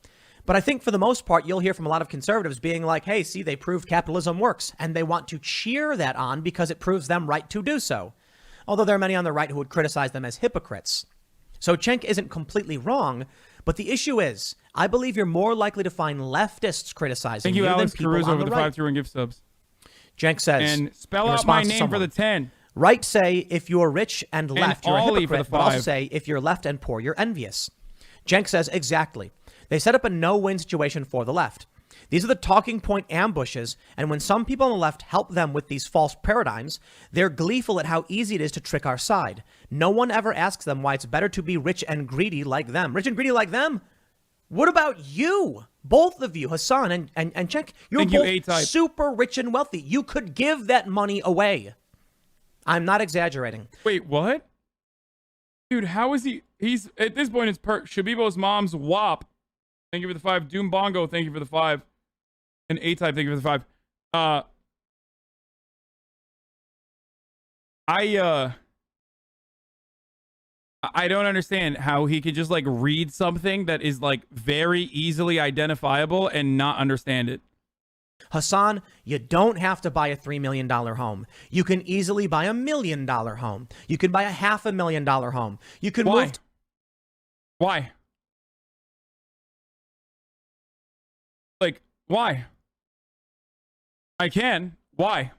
But I think for the most part, you'll hear from a lot of conservatives being like, hey, see, they proved capitalism works. And they want to cheer that on because it proves them right to do so. Although there are many on the right who would criticize them as hypocrites. So Cenk isn't completely wrong. But the issue is, I believe you're more likely to find leftists criticizing you Alex than people Caruso on the with the right. 5-2 and gift subs. Cenk says, and spell out my name for the 10. Right say, if you're rich and left, you're a Ollie hypocrite, for the but also 5. say, if you're left and poor, you're envious. Cenk says, exactly. They set up a no-win situation for the left. These are the talking point ambushes, and when some people on the left help them with these false paradigms, they're gleeful at how easy it is to trick our side. No one ever asks them why it's better to be rich and greedy like them. Rich and greedy like them? What about you? Both of you, Hasan and Check, you're both super rich and wealthy. You could give that money away. I'm not exaggerating. Wait, what? Dude, how is he? He's, at this point, it's Shabibo's mom's WAP. Thank you for the 5. Doom Bongo, thank you for the 5. And A-Type, thank you for the 5. I don't understand how he could just like read something that is like very easily identifiable and not understand it. Hasan, you don't have to buy a $3 million home. You can easily buy $1 million home. You can buy a $500,000 home. You can move. Why? Like, why? I can. Why?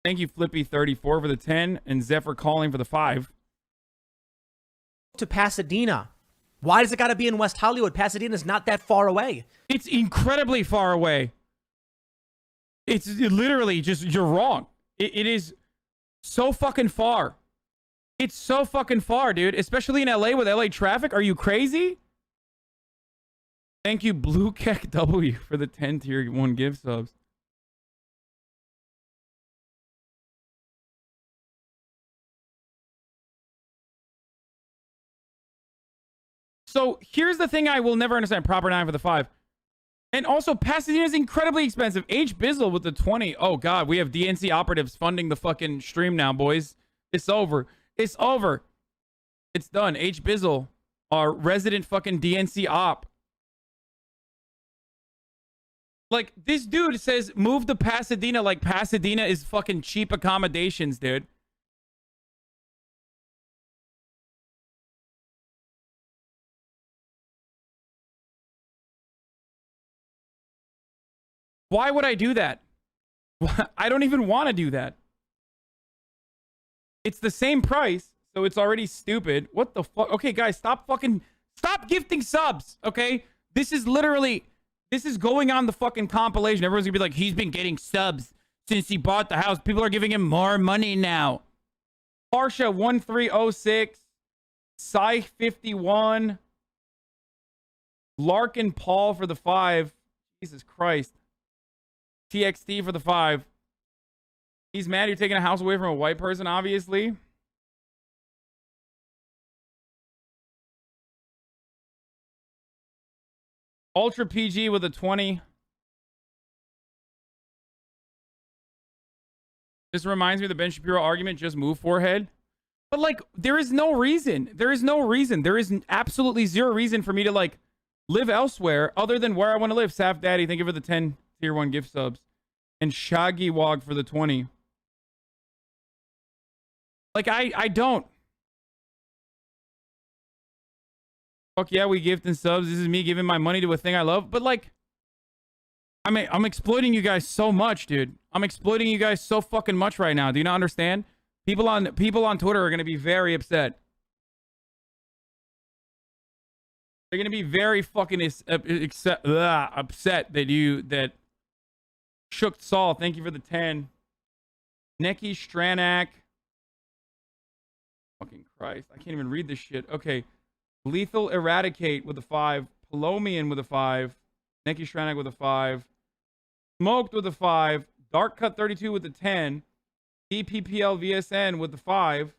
Thank you, Flippy34 for the 10 and Zephyr Calling for the 5. To Pasadena. Why does it got to be in West Hollywood? Pasadena's not that far away. It's incredibly far away. It's literally just, you're wrong. It is so fucking far. It's so fucking far, dude. Especially in LA with LA traffic. Are you crazy? Thank you, Blue Keck W for the 10 tier 1 gift subs. So here's the thing I will never understand. Proper 9 for the 5. And also, Pasadena is incredibly expensive. H. Bizzle with the 20. Oh, God. We have DNC operatives funding the fucking stream now, boys. It's over. It's over. It's done. H. Bizzle, our resident fucking DNC op. Like, this dude says move to Pasadena like Pasadena is fucking cheap accommodations, dude. Why would I do that? I don't even want to do that. It's the same price, so it's already stupid. What the fuck? Okay, guys, stop gifting subs, okay? This is going on the fucking compilation. Everyone's gonna be like, he's been getting subs since he bought the house. People are giving him more money now. Parsha 1306, Psy 51, Larkin Paul for the 5. Jesus Christ. TXT for the 5. He's mad you're taking a house away from a white person, obviously. Ultra PG with a 20. This reminds me of the Ben Shapiro argument, just move forehead. But like, there is no reason. There is no reason. There is absolutely zero reason for me to like live elsewhere other than where I want to live. Saf Daddy, thank you for the 10 tier 1 gift subs. And Shaggy Wog for the 20. Like, I don't. Fuck yeah, we gift and subs. This is me giving my money to a thing I love. But like, I mean, I'm exploiting you guys so much, dude. I'm exploiting you guys so fucking much right now. Do you not understand? People on Twitter are going to be very upset. They're going to be very fucking upset that Shook Saul, thank you for the 10. Neki Stranak. Fucking Christ. I can't even read this shit. Okay. Lethal Eradicate with a 5. Palomian with a 5. Neki Stranak with a 5. Smoked with a 5. Dark Cut 32 with a 10. DPPL VSN with the 5.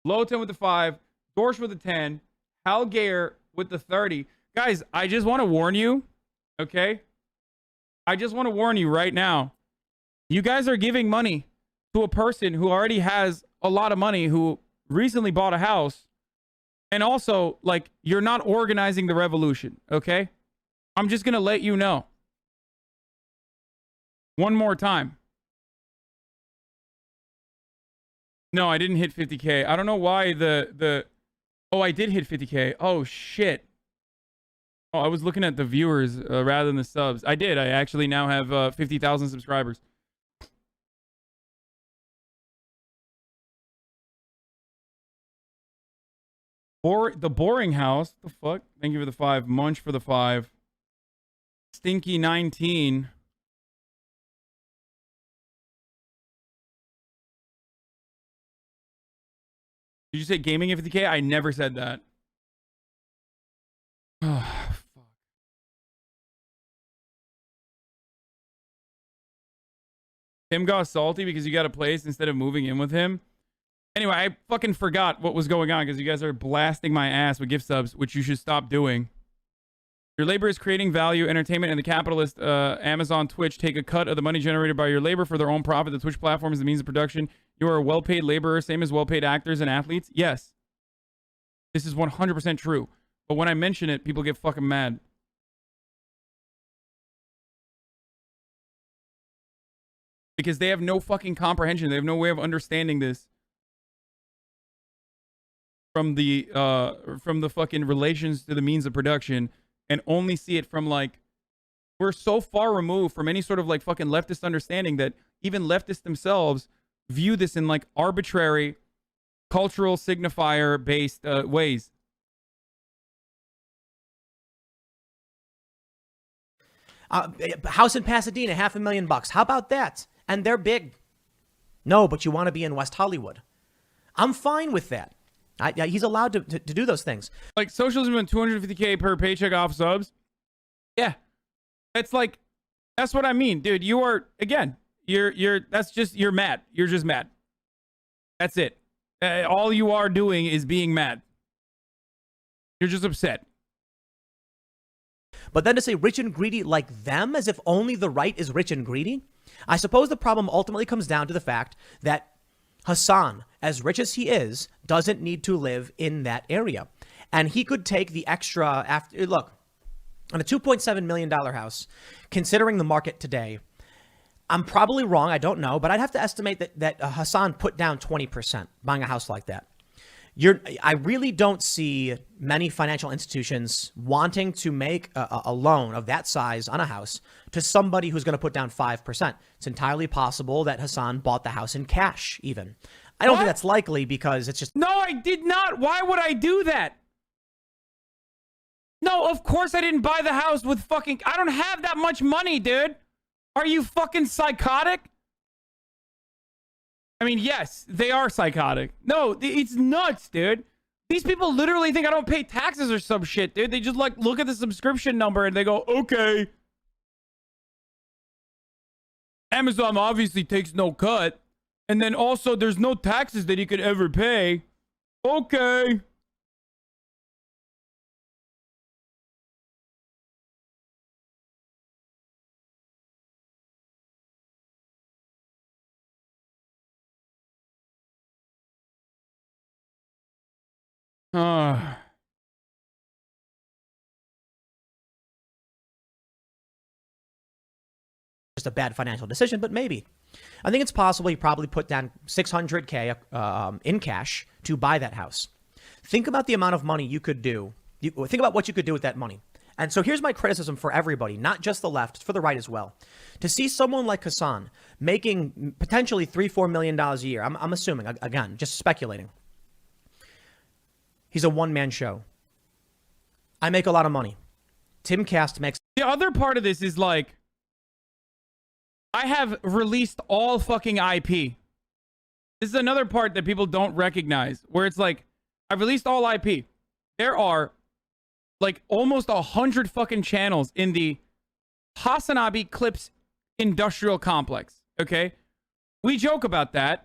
Lowton with the 5. Dorsch with the 10. Hal Gayer with the 30. Guys, I just want to warn you. Okay? I just want to warn you right now. You guys are giving money to a person who already has a lot of money, who recently bought a house. And also, like, you're not organizing the revolution, okay? I'm just going to let you know. One more time. No, I didn't hit 50K. I don't know why Oh, I did hit 50K. Oh, shit. Oh, I was looking at the viewers rather than the subs. I did. I actually now have 50,000 subscribers. The boring house. The fuck? Thank you for the 5. Munch for the 5. Stinky 19. Did you say gaming at 50K? I never said that. Oh, fuck. Tim got salty because you got a place instead of moving in with him. Anyway, I fucking forgot what was going on because you guys are blasting my ass with gift subs, which you should stop doing. Your labor is creating value, entertainment, and the capitalist Amazon, Twitch take a cut of the money generated by your labor for their own profit. The Twitch platform is the means of production. You are a well-paid laborer, same as well-paid actors and athletes. Yes. This is 100% true. But when I mention it, people get fucking mad. Because they have no fucking comprehension. They have no way of understanding this. From the fucking relations to the means of production, and only see it from like, we're so far removed from any sort of like fucking leftist understanding that even leftists themselves view this in like arbitrary cultural signifier based ways. House in Pasadena, $500,000. How about that? And they're big. No, but you want to be in West Hollywood. I'm fine with that. He's allowed to do those things. Like socialism and 250K per paycheck off subs. Yeah. That's like, that's what I mean, dude. You are, again, you're mad. You're just mad. That's it. All you are doing is being mad. You're just upset. But then to say rich and greedy like them, as if only the right is rich and greedy? I suppose the problem ultimately comes down to the fact that Hasan, as rich as he is, doesn't need to live in that area. And he could take the extra after. Look, on a $2.7 million house, considering the market today, I'm probably wrong. I don't know. But I'd have to estimate that Hasan put down 20% buying a house like that. I really don't see many financial institutions wanting to make a loan of that size on a house to somebody who's going to put down 5%. It's entirely possible that Hasan bought the house in cash even. I don't think that's likely because it's just... No, I did not. Why would I do that? No, of course I didn't buy the house with fucking... I don't have that much money, dude. Are you fucking psychotic? I mean, yes, they are psychotic. No, it's nuts, dude. These people literally think I don't pay taxes or some shit, dude. They just like look at the subscription number and they go, okay. Amazon obviously takes no cut. And then also there's no taxes that you could ever pay. Okay. Just a bad financial decision, but maybe. I think it's possible he probably put down $600K in cash to buy that house. Think about the amount of money you could do. Think about what you could do with that money. And so here's my criticism for everybody, not just the left, for the right as well. To see someone like Hasan making potentially $3-4 million a year, I'm assuming, again, just speculating. He's a one-man show. I make a lot of money. Tim Cast makes... The other part of this is like, I have released all fucking IP. This is another part that people don't recognize, where it's like, I've released all IP. There are like almost 100 fucking channels in the Hasanabi Clips industrial complex. Okay. We joke about that.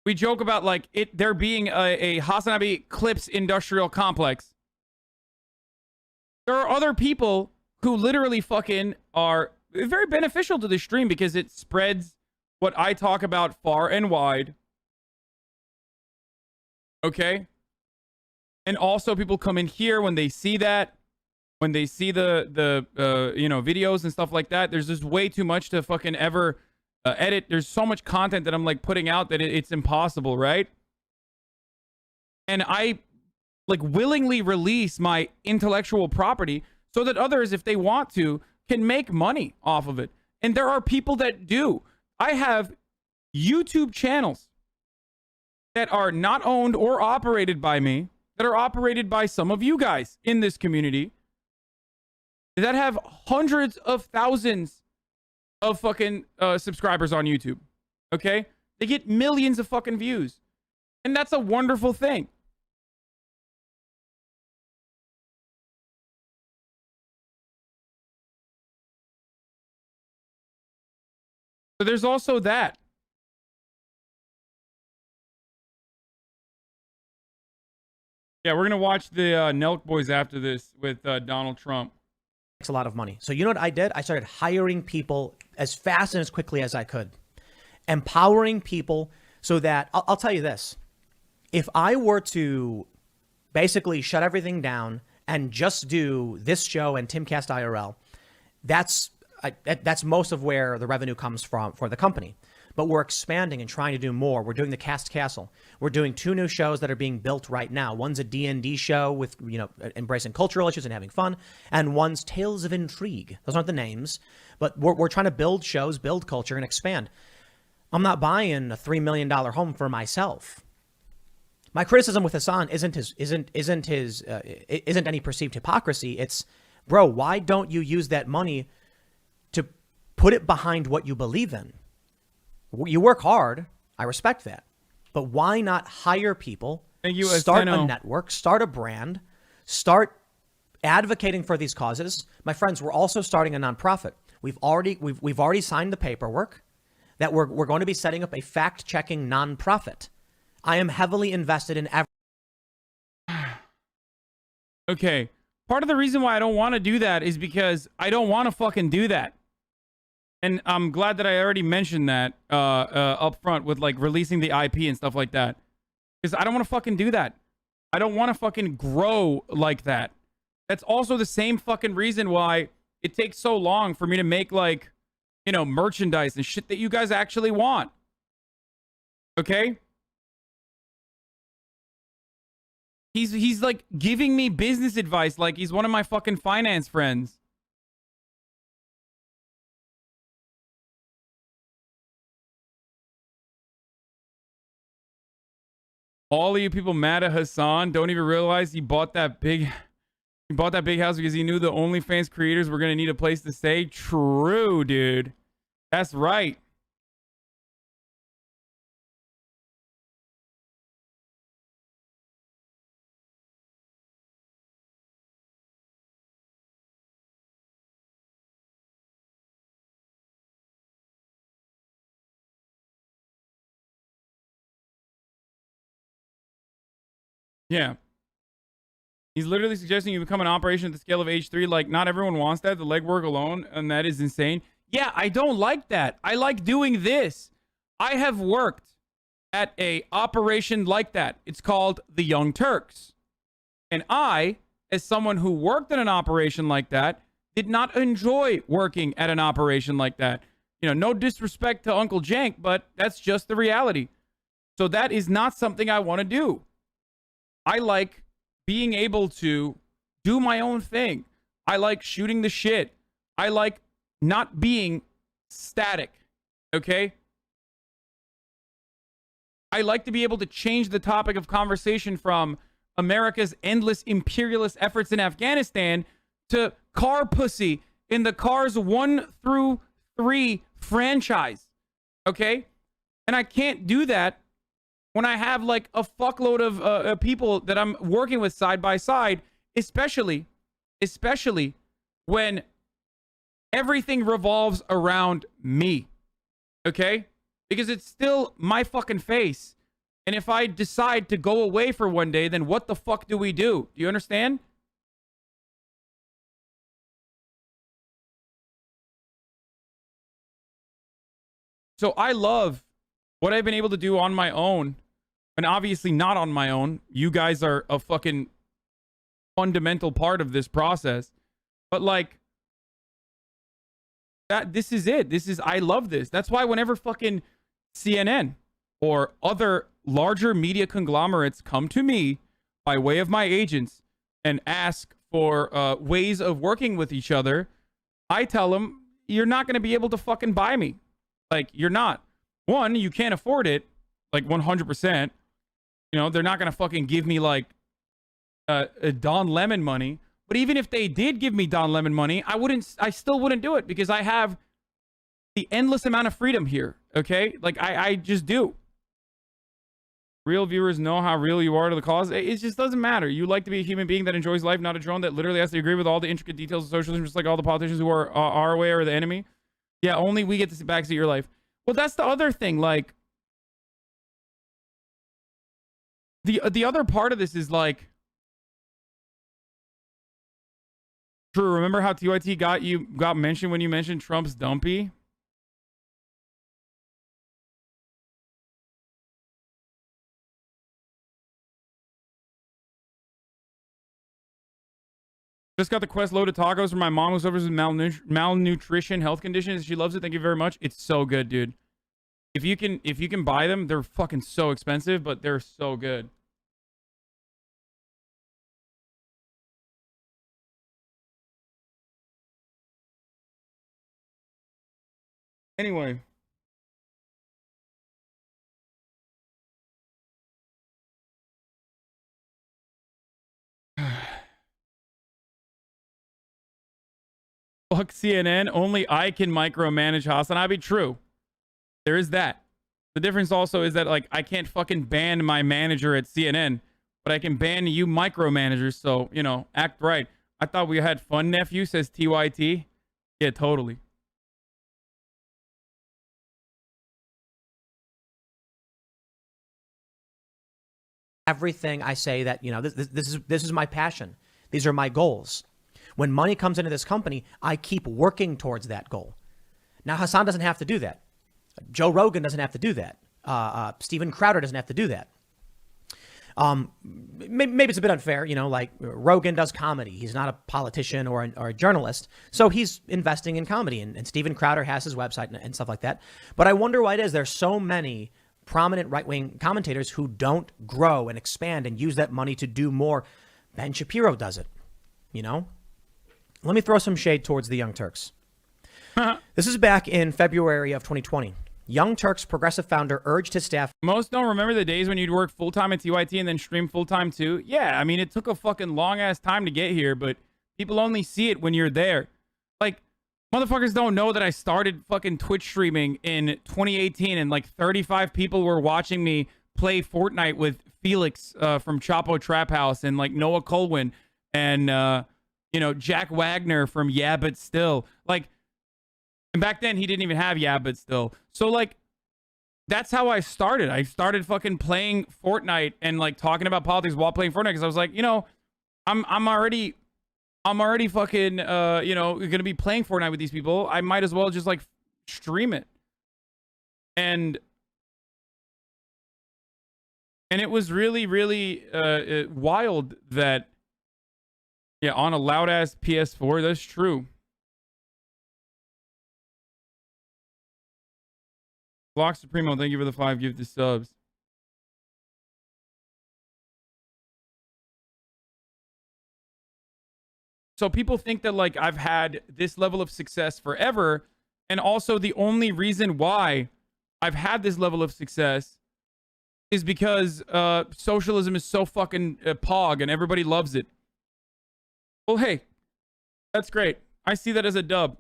We joke about like there being a Hasanabi Clips industrial complex. There are other people who literally fucking are very beneficial to the stream because it spreads what I talk about far and wide. Okay. And also people come in here when they see that, when they see the videos and stuff like that. There's just way too much to fucking ever edit. There's so much content that I'm like putting out that it's impossible, right? And I like willingly release my intellectual property so that others, if they want to, can make money off of it. And there are people that do. I have YouTube channels that are not owned or operated by me that are operated by some of you guys in this community that have hundreds of thousands of fucking subscribers on YouTube. Okay? They get millions of fucking views. And that's a wonderful thing. So there's also that. Yeah, we're going to watch the Nelk Boys after this with Donald Trump. Makes a lot of money. So you know what I did? I started hiring people as fast and as quickly as I could. Empowering people so that, I'll tell you this. If I were to basically shut everything down and just do this show and Timcast IRL, that's most of where the revenue comes from for the company. But we're expanding and trying to do more. We're doing the Cast Castle. We're doing 2 new shows that are being built right now. One's a D&D show with, you know, embracing cultural issues and having fun. And one's Tales of Intrigue. Those aren't the names. But we're trying to build shows, build culture, and expand. I'm not buying a $3 million home for myself. My criticism with Hasan isn't any perceived hypocrisy. It's, bro, why don't you use that money to put it behind what you believe in? You work hard. I respect that. But why not hire people, start a network, start a brand, start advocating for these causes? My friends, we're also starting a nonprofit. We've already signed the paperwork that we're going to be setting up a fact-checking nonprofit. I am heavily invested in Okay. Part of the reason why I don't want to do that is because I don't want to fucking do that. And I'm glad that I already mentioned that up front with like releasing the IP and stuff like that. Because I don't want to fucking do that. I don't want to fucking grow like that. That's also the same fucking reason why it takes so long for me to make like, you know, merchandise and shit that you guys actually want. Okay? He's like giving me business advice like he's one of my fucking finance friends. All of you people mad at Hasan don't even realize he bought that big house because he knew the OnlyFans creators were going to need a place to stay. True, dude. That's right. Yeah. He's literally suggesting you become an operation at the scale of H3. Like, not everyone wants that. The legwork alone, and that is insane. Yeah, I don't like that. I like doing this. I have worked at a operation like that. It's called the Young Turks. And I, as someone who worked at an operation like that, did not enjoy working at an operation like that. You know, no disrespect to Uncle Jank, but that's just the reality. So that is not something I want to do. I like being able to do my own thing. I like shooting the shit. I like not being static. Okay? I like to be able to change the topic of conversation from America's endless imperialist efforts in Afghanistan to car pussy in the Cars 1 through 3 franchise. Okay? And I can't do that when I have like a fuckload of people that I'm working with side by side, especially when everything revolves around me, okay? Because it's still my fucking face. And if I decide to go away for one day, then what the fuck do we do? Do you understand? So I love what I've been able to do on my own. And obviously not on my own. You guys are a fucking fundamental part of this process. But like, this is it. I love this. That's why whenever fucking CNN or other larger media conglomerates come to me by way of my agents and ask for ways of working with each other, I tell them, you're not going to be able to fucking buy me. Like, you're not. One, you can't afford it, like 100%. You know, they're not going to fucking give me like Don Lemon money. But even if they did give me Don Lemon money, I still wouldn't do it because I have the endless amount of freedom here. Okay, like I just do. Real viewers know how real you are to the cause. It just doesn't matter. You like to be a human being that enjoys life, not a drone that literally has to agree with all the intricate details of socialism, just like all the politicians who are our way or the enemy. Yeah, only we get to backseat your life. Well, that's the other thing. Like, the other part of this is like, True, remember how TYT got mentioned when you mentioned Trump's dumpy? Just got the quest loaded tacos from my mom who suffers with malnutrition health conditions. She loves it. Thank you very much. It's so good, dude. If you can buy them, they're fucking so expensive, but they're so good. Anyway. Fuck CNN. Only I can micromanage Hasanabi. True. There is that. The difference also is that, like, I can't fucking ban my manager at CNN, but I can ban you micromanagers. So, you know, act right. I thought we had fun, nephew, says TYT. Yeah, totally. Everything I say that, you know, this is my passion. These are my goals. When money comes into this company, I keep working towards that goal. Now, Hasan doesn't have to do that. Joe Rogan doesn't have to do that. Steven Crowder doesn't have to do that. Maybe it's a bit unfair, you know, like Rogan does comedy. He's not a politician or a journalist. So he's investing in comedy, and Steven Crowder has his website and stuff like that. But I wonder why it is there's so many prominent right-wing commentators who don't grow and expand and use that money to do more. Ben Shapiro does it, you know? Let me throw some shade towards the Young Turks. This is back in February of 2020. Young Turks progressive founder urged his staff. Most don't remember the days when you'd work full-time at TYT and then stream full-time too. Yeah, I mean, it took a fucking long-ass time to get here, but people only see it when you're there. Like, motherfuckers don't know that I started fucking Twitch streaming in 2018 and like 35 people were watching me play Fortnite with Felix from Chapo Trap House and like Noah Colwyn and, you know, Jack Wagner from Yeah But Still. Like, and back then he didn't even have Yeah But Still. So like, that's how I started. I started fucking playing Fortnite and like talking about politics while playing Fortnite because I was like, you know, I'm already fucking you know, gonna be playing Fortnite with these people. I might as well just like stream it. And it was really, really wild that, yeah, on a loud ass PS4. That's true. Block Supremo, thank you for the 5 gifted subs. So people think that like I've had this level of success forever, and also the only reason why I've had this level of success is because socialism is so fucking pog and everybody loves it. Well, hey, that's great. I see that as a dub.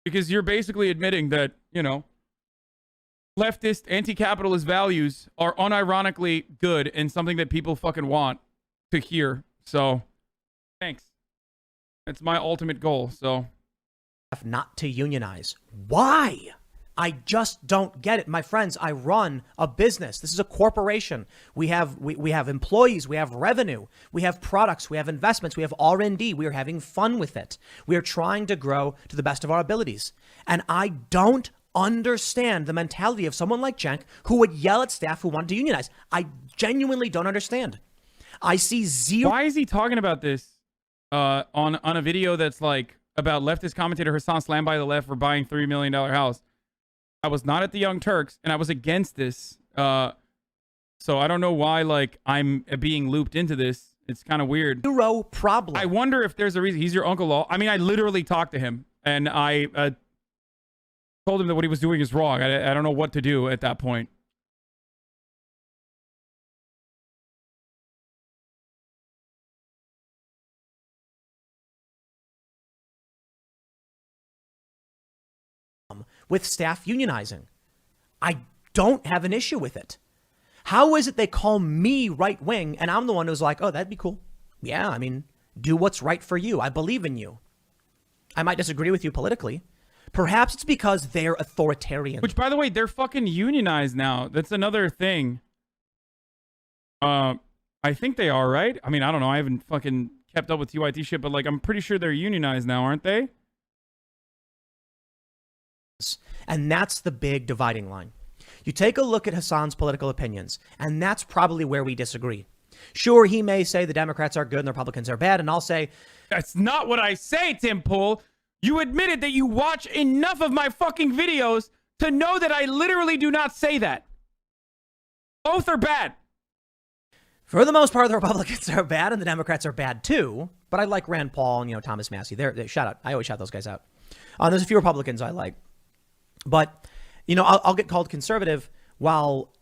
Because you're basically admitting that, you know, leftist, anti-capitalist values are unironically good and something that people fucking want to hear. So, thanks. That's my ultimate goal, so. Not to unionize. Why? I just don't get it. My friends, I run a business. This is a corporation. We have employees, we have revenue, we have products, we have investments, we have R&D. We are having fun with it. We are trying to grow to the best of our abilities. And I don't understand the mentality of someone like Cenk who would yell at staff who wanted to unionize. I genuinely don't understand. I see zero. Why is he talking about this on a video that's like about leftist commentator Hassan slammed by the left for buying $3 million house? I was not at the Young Turks, and I was against this. So I don't know why, like, I'm being looped into this. It's kind of weird. Zero problem. I wonder if there's a reason. He's your uncle. I mean, I literally talked to him, and I told him that what he was doing is wrong. I don't know what to do at that point. with staff unionizing. I don't have an issue with it. How is it they call me right wing and I'm the one who's like, oh, that'd be cool. Yeah, I mean, do what's right for you. I believe in you. I might disagree with you politically. Perhaps it's because they're authoritarian. Which, by the way, they're fucking unionized now. That's another thing. I think they are, right? I mean, I don't know. I haven't fucking kept up with TYT shit, but like, I'm pretty sure they're unionized now, aren't they? And that's the big dividing line. You take a look at Hasan's political opinions, and that's probably where we disagree. Sure, he may say the Democrats are good and the Republicans are bad, and I'll say, that's not what I say, Tim Pool. You admitted that you watch enough of my fucking videos to know that I literally do not say that. Both are bad. For the most part, the Republicans are bad and the Democrats are bad too. But I like Rand Paul and, Thomas Massie. They shout out. I always shout those guys out. There's a few Republicans I like. But, I'll get called conservative while,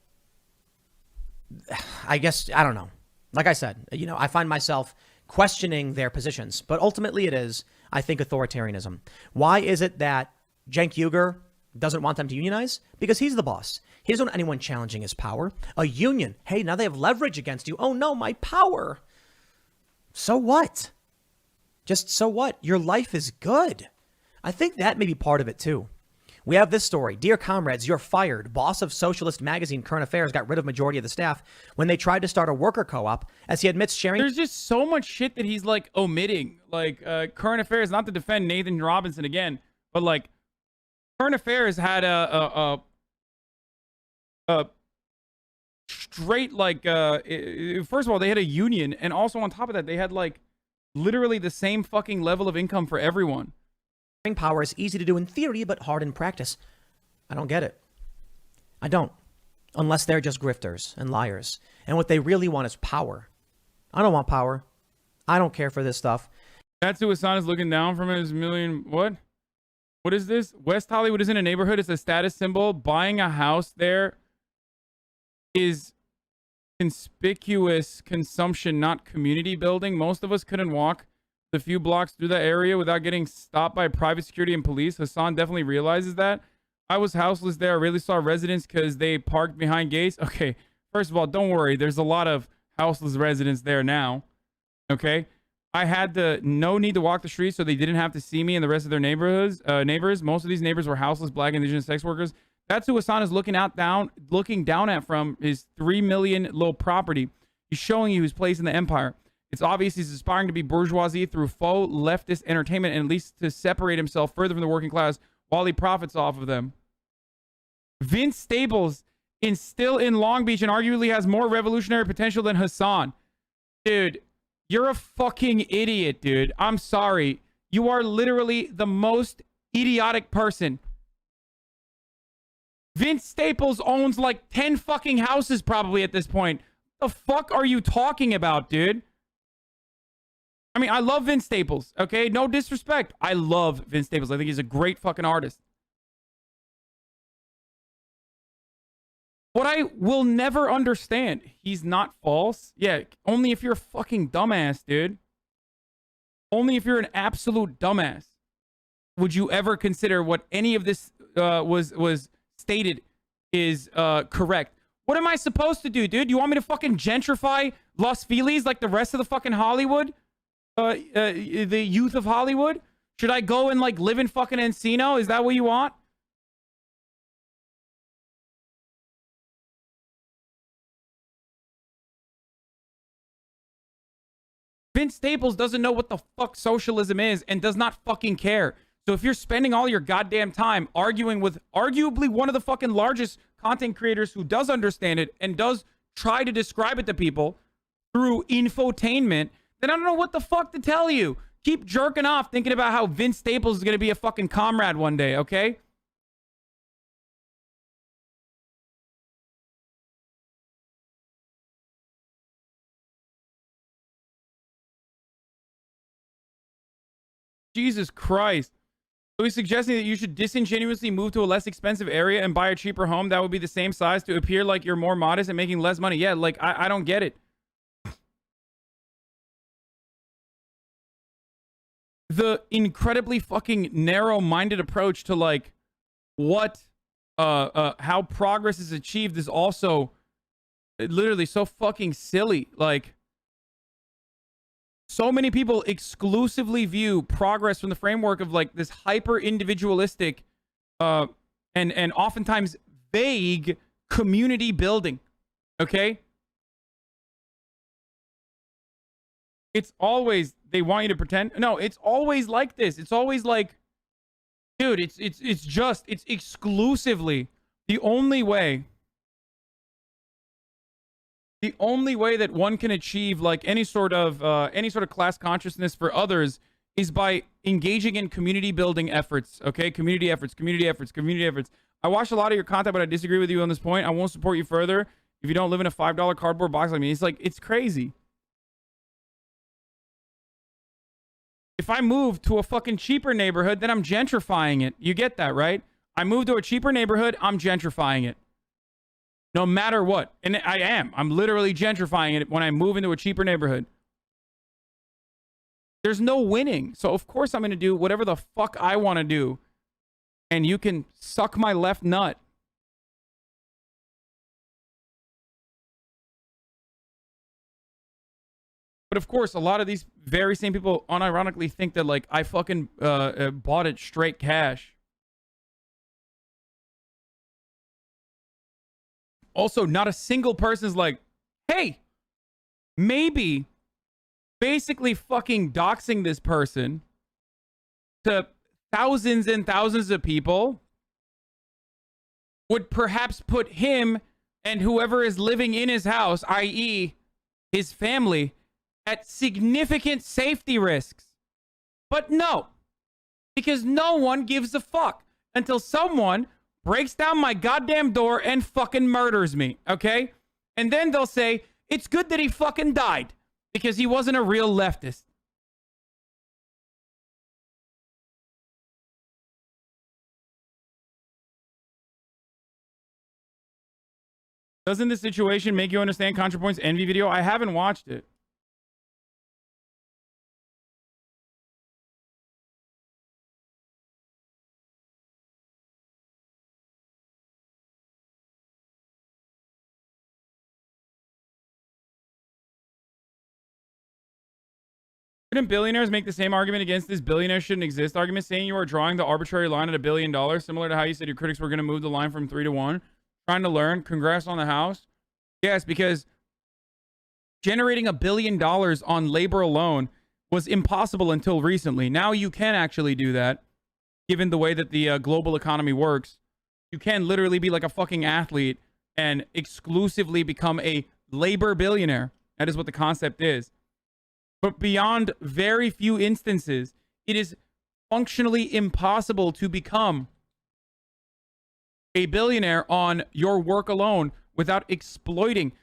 I guess, I don't know. Like I said, I find myself questioning their positions. But ultimately it is, I think, authoritarianism. Why is it that Cenk Uygur doesn't want them to unionize? Because he's the boss. He doesn't want anyone challenging his power. A union. Hey, now they have leverage against you. Oh no, my power. So what? Just so what? Your life is good. I think that may be part of it too. We have this story. Dear comrades, you're fired. Boss of Socialist magazine Current Affairs got rid of majority of the staff when they tried to start a worker co-op, as he admits sharing. There's just so much shit that he's like omitting. Like Current Affairs, not to defend Nathan Robinson again, but like Current Affairs had a straight like first of all, they had a union, and also on top of that they had like literally the same fucking level of income for everyone. Power is easy to do in theory but hard in practice. I don't get it. I don't. Unless they're just grifters and liars, and what they really want is power. I don't want power. I don't care for this stuff. That's who Hasan is looking down from his million. What is this? West Hollywood isn't a neighborhood, it's a status symbol. Buying a house there is conspicuous consumption, not community building. Most of us couldn't walk the few blocks through that area without getting stopped by private security and police. Hasan definitely realizes that. I was houseless there. I really saw residents because they parked behind gates. Okay, first of all, don't worry. There's a lot of houseless residents there now. Okay, I had no need to walk the streets, so they didn't have to see me and the rest of their neighbors. Most of these neighbors were houseless Black and Indigenous sex workers. That's who Hasan is looking down at from his 3 million little property. He's showing you his place in the empire. It's obvious he's aspiring to be bourgeoisie through faux leftist entertainment, and at least to separate himself further from the working class while he profits off of them. Vince Staples is still in Long Beach and arguably has more revolutionary potential than Hasan. Dude, you're a fucking idiot, dude. I'm sorry. You are literally the most idiotic person. Vince Staples owns like 10 fucking houses probably at this point. The fuck are you talking about, dude? I mean, I love Vince Staples, okay? No disrespect. I love Vince Staples. I think he's a great fucking artist. What I will never understand, he's not false. Yeah, only if you're a fucking dumbass, dude. Only if you're an absolute dumbass would you ever consider what any of this was stated is correct. What am I supposed to do, dude? You want me to fucking gentrify Los Feliz like the rest of the fucking Hollywood? The youth of Hollywood? Should I go and like live in fucking Encino? Is that what you want? Vince Staples doesn't know what the fuck socialism is and does not fucking care. So if you're spending all your goddamn time arguing with arguably one of the fucking largest content creators who does understand it and does try to describe it to people through infotainment, then I don't know what the fuck to tell you. Keep jerking off thinking about how Vince Staples is going to be a fucking comrade one day, okay? Jesus Christ. So he's suggesting that you should disingenuously move to a less expensive area and buy a cheaper home that would be the same size to appear like you're more modest and making less money. Yeah, like, I don't get it. The incredibly fucking narrow-minded approach to, like, what how progress is achieved is also literally so fucking silly. Like, so many people exclusively view progress from the framework of like this hyper individualistic and oftentimes vague community building. Okay? It's always, they want you to pretend. No, it's always like this. It's always like, dude, it's exclusively the only way that one can achieve like any sort of class consciousness for others is by engaging in community building efforts. Okay, community efforts. I watched a lot of your content, but I disagree with you on this point. I won't support you further if you don't live in a $5 cardboard box like me. It's like, it's crazy. If I move to a fucking cheaper neighborhood, then I'm gentrifying it. You get that, right? I move to a cheaper neighborhood, I'm gentrifying it. No matter what. And I am. I'm literally gentrifying it when I move into a cheaper neighborhood. There's no winning. So of course I'm going to do whatever the fuck I want to do. And you can suck my left nut. But of course, a lot of these very same people unironically think that like I fucking bought it straight cash. Also, not a single person's like, hey, maybe basically fucking doxing this person to thousands and thousands of people would perhaps put him and whoever is living in his house, i.e. his family, at significant safety risks. But no, because no one gives a fuck until someone breaks down my goddamn door and fucking murders me, okay? And then they'll say, it's good that he fucking died because he wasn't a real leftist. Doesn't this situation make you understand ContraPoint's envy video? I haven't watched it. Shouldn't billionaires make the same argument against this billionaires shouldn't exist argument, saying you are drawing the arbitrary line at $1 billion, similar to how you said your critics were going to move the line from 3 to 1? Trying to learn. Congrats on the house. Yes, because generating $1 billion on labor alone was impossible until recently. Now you can actually do that, given the way that the global economy works. You can literally be like a fucking athlete and exclusively become a labor billionaire. That is what the concept is. But beyond very few instances, it is functionally impossible to become a billionaire on your work alone without exploiting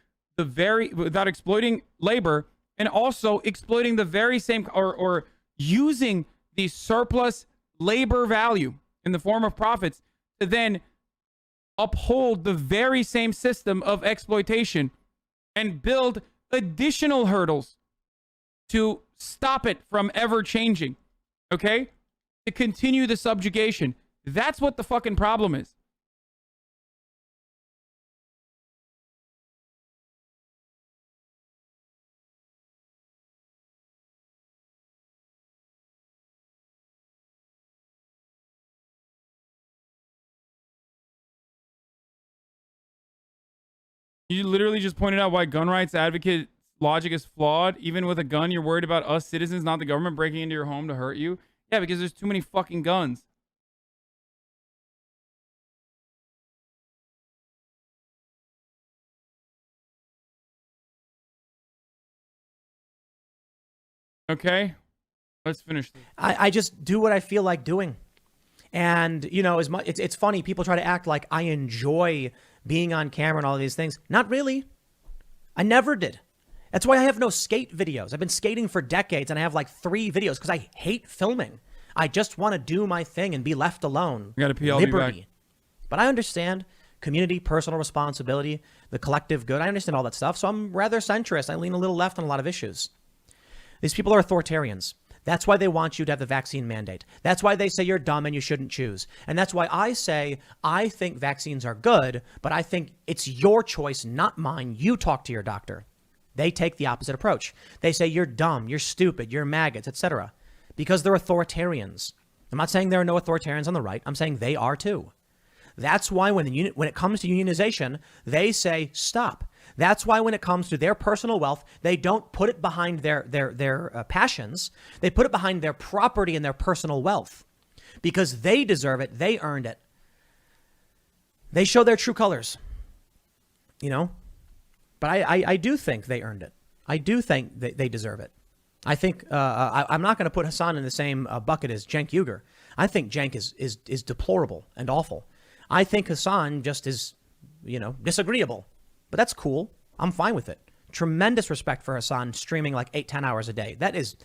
labor and also exploiting the very same or using the surplus labor value in the form of profits to then uphold the very same system of exploitation and build additional hurdles to stop it from ever changing, okay? To continue the subjugation. That's what the fucking problem is. You literally just pointed out why gun rights advocate logic is flawed. Even with a gun, you're worried about us citizens, not the government, breaking into your home to hurt you. Yeah, because there's too many fucking guns. Okay, let's finish this. I just do what I feel like doing. And, you know, as much, it's funny. People try to act like I enjoy being on camera and all of these things. Not really. I never did. That's why I have no skate videos. I've been skating for decades and I have like 3 videos because I hate filming. I just want to do my thing and be left alone. You gotta pee, I'll be back. But I understand community, personal responsibility, the collective good. I understand all that stuff. So I'm rather centrist. I lean a little left on a lot of issues. These people are authoritarians. That's why they want you to have the vaccine mandate. That's why they say you're dumb and you shouldn't choose. And that's why I say I think vaccines are good, but I think it's your choice, not mine. You talk to your doctor. They take the opposite approach. They say you're dumb, you're stupid, you're maggots, etc. Because they're authoritarians. I'm not saying there are no authoritarians on the right. I'm saying they are too. That's why when it comes to unionization, they say stop. That's why when it comes to their personal wealth, they don't put it behind their passions. They put it behind their property and their personal wealth because they deserve it. They earned it. They show their true colors, you know, but I do think they earned it. I do think they deserve it. I think I'm not going to put Hasan in the same bucket as Cenk Uygur. I think Cenk is deplorable and awful. I think Hasan just is, you know, disagreeable. But that's cool. I'm fine with it. Tremendous respect for Hasan streaming like 8-10 hours a day. That is,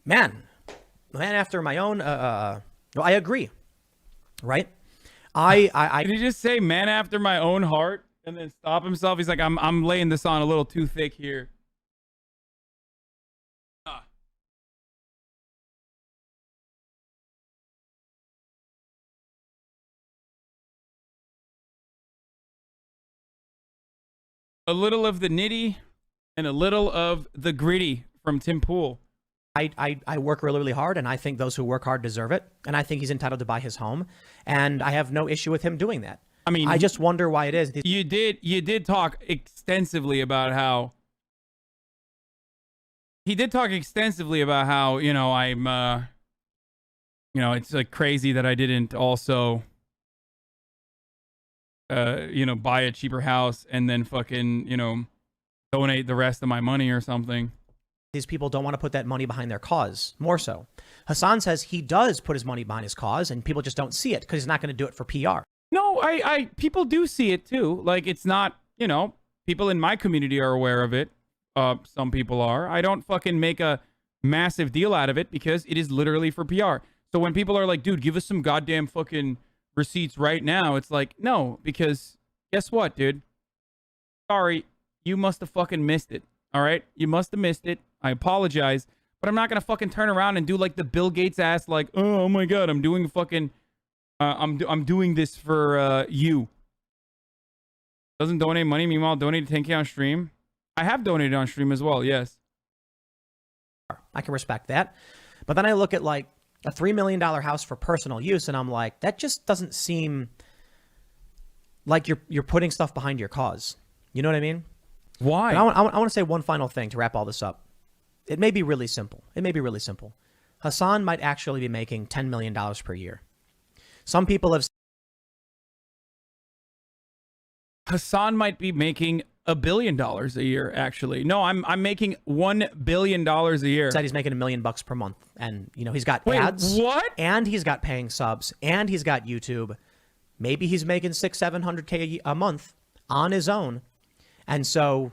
man after my own. I agree, right? Did he just say man after my own heart and then stop himself? He's like, I'm laying this on a little too thick here. A little of the nitty and a little of the gritty from Tim Pool. I work really, really hard, and I think those who work hard deserve it. And I think he's entitled to buy his home. And I have no issue with him doing that. I mean, I just wonder why it is. You did talk extensively about how you know, I'm you know, it's like crazy that I didn't also you know, buy a cheaper house and then fucking, you know, donate the rest of my money or something. These people don't want to put that money behind their cause, more so. Hasan says he does put his money behind his cause and people just don't see it because he's not going to do it for PR. No, people do see it too. Like, it's not, you know, people in my community are aware of it. Some people are. I don't fucking make a massive deal out of it because it is literally for PR. So when people are like, dude, give us some goddamn fucking receipts right now, it's like, no, because guess what, dude? Sorry, you must have fucking missed it. All right, you must have missed it. I apologize, but I'm not gonna fucking turn around and do like the Bill Gates ass, like, oh my god, I'm doing fucking, I'm doing this for you. Doesn't donate money, meanwhile donate 10K on stream. I have donated on stream as well, yes. I can respect that, but then I look at like a $3 million house for personal use, and I'm like, that just doesn't seem like you're putting stuff behind your cause. You know what I mean? Why? I want to say one final thing to wrap all this up. It may be really simple. Hasan might actually be making $10 million per year. Some people have. Hasan might be making $1 billion a year, actually. No, I'm making $1 billion a year. Said he's making $1 million per month, and you know he's got ads. What? And he's got paying subs, and he's got YouTube. Maybe he's making $600-700K a month on his own. And so,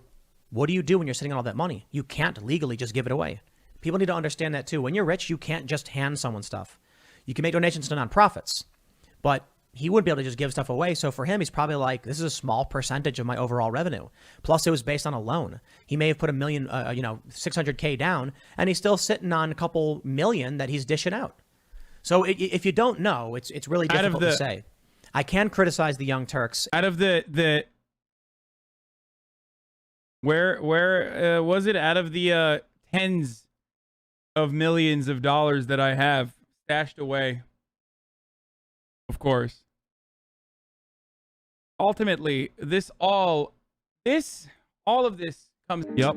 what do you do when you're sitting on all that money? You can't legally just give it away. People need to understand that too. When you're rich, you can't just hand someone stuff. You can make donations to nonprofits, but he wouldn't be able to just give stuff away. So for him, he's probably like, this is a small percentage of my overall revenue. Plus, it was based on a loan. He may have put $1 million, you know, 600K down, and he's still sitting on a couple million that he's dishing out. So if you don't know, it's really difficult to say. I can criticize the Young Turks. Out of the where was it? Out of the tens of millions of dollars that I have stashed away, of course. Ultimately, all of this comes. Yep.